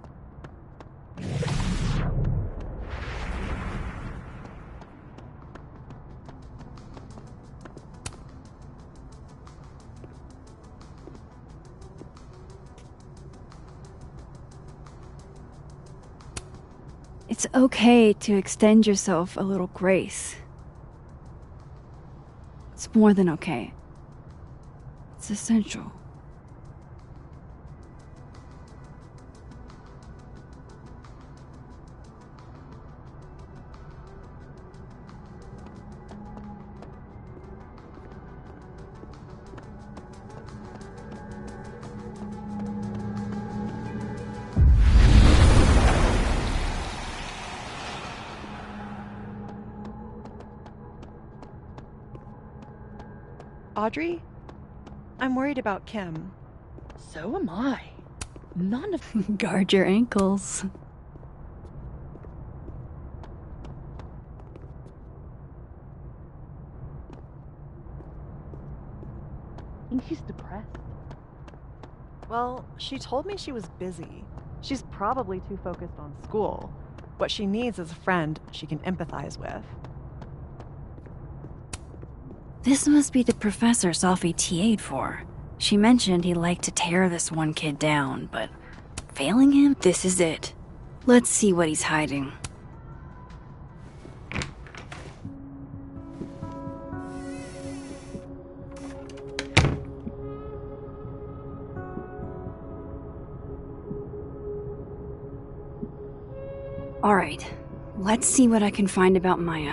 It's okay to extend yourself a little grace. It's more than okay. It's essential. Audrey? I'm worried about Kim. So am I. None of... Guard your ankles. I think she's depressed. Well, she told me she was busy. She's probably too focused on school. What she needs is a friend she can empathize with. This must be the professor Safi TA'd for. She mentioned he liked to tear this one kid down, but failing him, this is it. Let's see what he's hiding. Alright, let's see what I can find about Maya.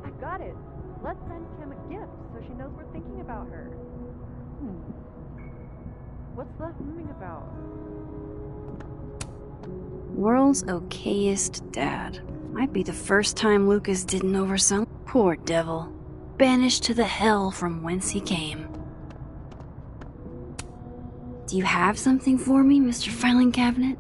I got it. Let's send Kim a gift so she knows we're thinking about her. What's that moving about? World's okayest dad. Might be the first time Lucas didn't oversell. Poor devil. banished to the hell from whence he came. Do you have something for me, Mr. Filing Cabinet?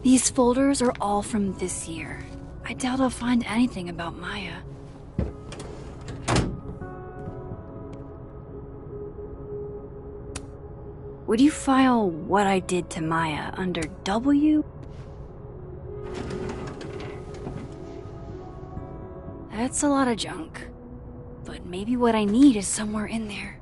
These folders are all from this year. I doubt I'll find anything about Maya. Would you file what I did to Maya under W? That's a lot of junk. But maybe what I need is somewhere in there.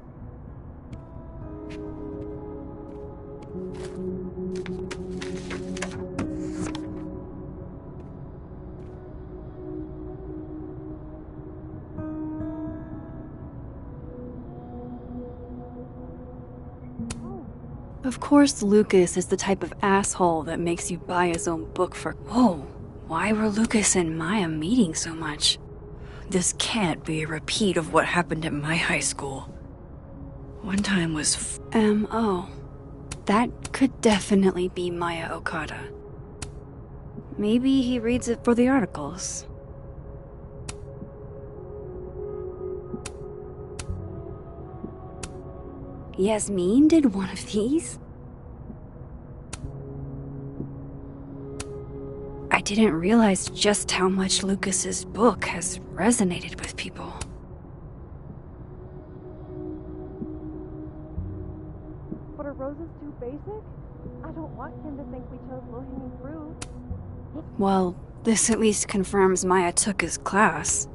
Of course, Lucas is the type of asshole that makes you buy his own book for— Whoa, why were Lucas and Maya meeting so much? This can't be a repeat of what happened at my high school. One time was M.O. That could definitely be Maya Okada. Maybe he reads it for the articles. Yasmin did one of these? I didn't realize just how much Lucas's book has resonated with people. But are roses too basic? I don't want him to think we chose low-hanging fruit. Well, this at least confirms Maya took his class.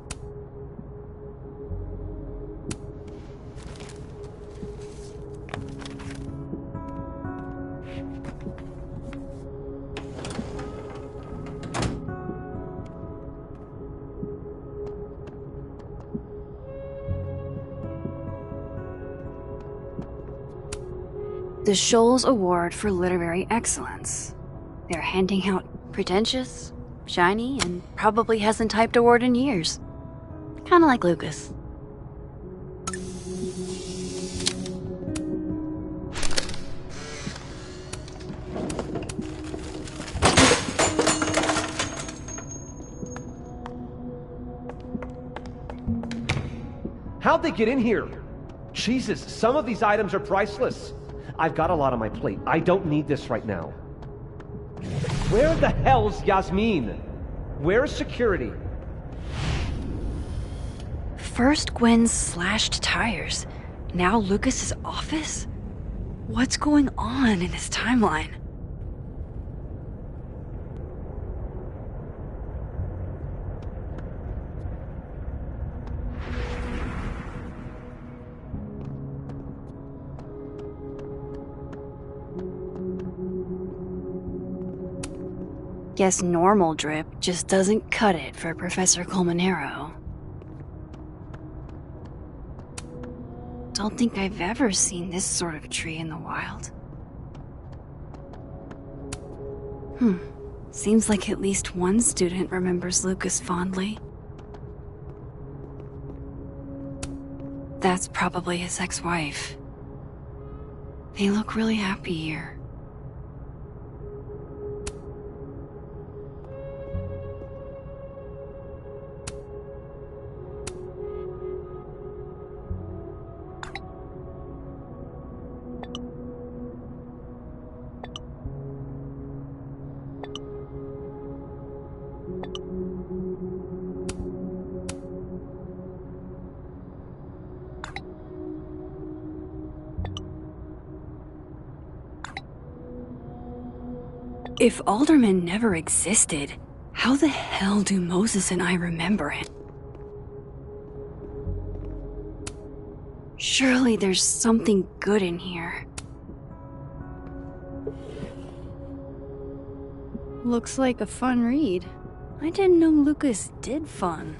The Shoals Award for Literary Excellence. They're handing out pretentious, shiny, and probably hasn't typed a word in years. Kinda like Lucas. How'd they get in here? Jesus, some of these items are priceless. I've got a lot on my plate. I don't need this right now. Where the hell's Yasmin? Where's security? First Gwen's slashed tires, now Lucas's office? What's going on in this timeline? Guess normal drip just doesn't cut it for Professor Colmenero. Don't think I've ever seen this sort of tree in the wild. Seems like at least one student remembers Lucas fondly. That's probably his ex-wife. They look really happy here. If Alderman never existed, how the hell do Moses and I remember him? Surely there's something good in here. Looks like a fun read. I didn't know Lucas did fun.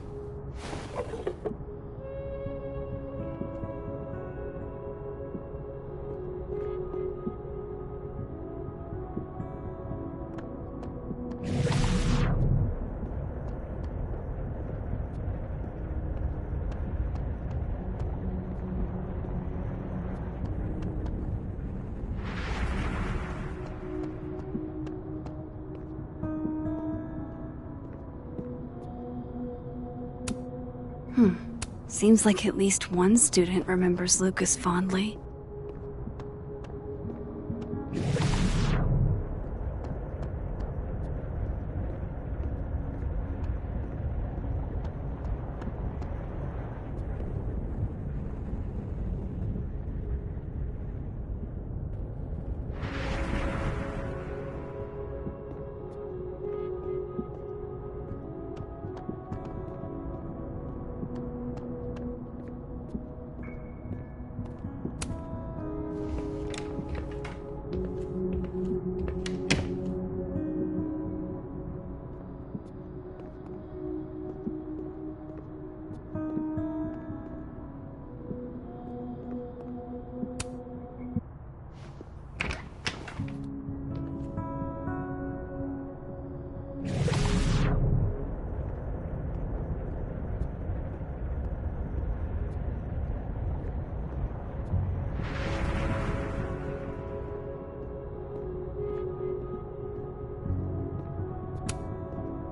Seems like at least one student remembers Lucas fondly.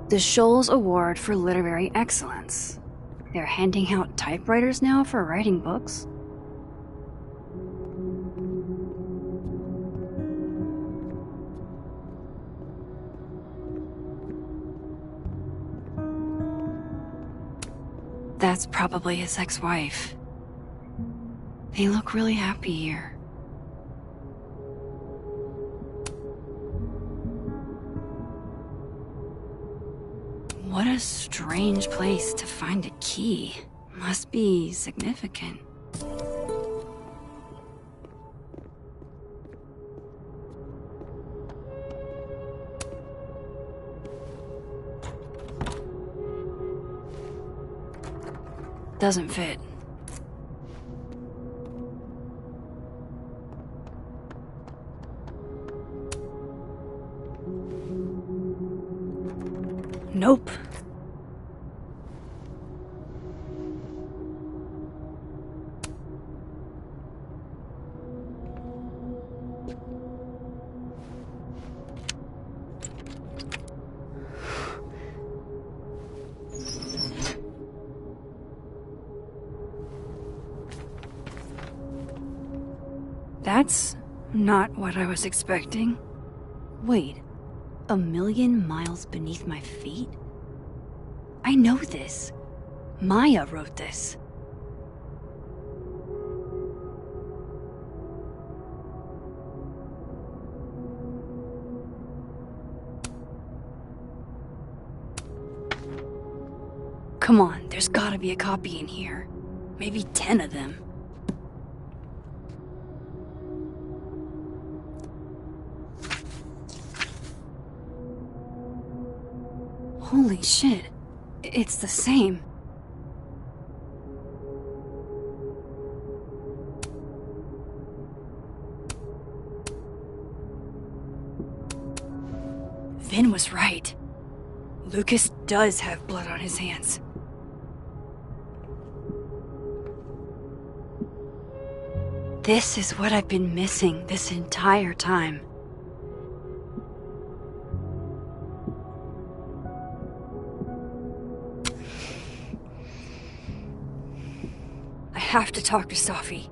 The Shoals Award for Literary Excellence. They're handing out typewriters now for writing books? That's probably his ex-wife. They look really happy here. What a strange place to find a key. Must be significant. Doesn't fit. Nope. That's not what I was expecting. Wait, 1,000,000 miles beneath my feet? I know this. Maya wrote this. Come on, there's gotta be a copy in here. Maybe 10 of them. Holy shit. It's the same. Vin was right. Lucas does have blood on his hands. This is what I've been missing this entire time. I have to talk to Safi.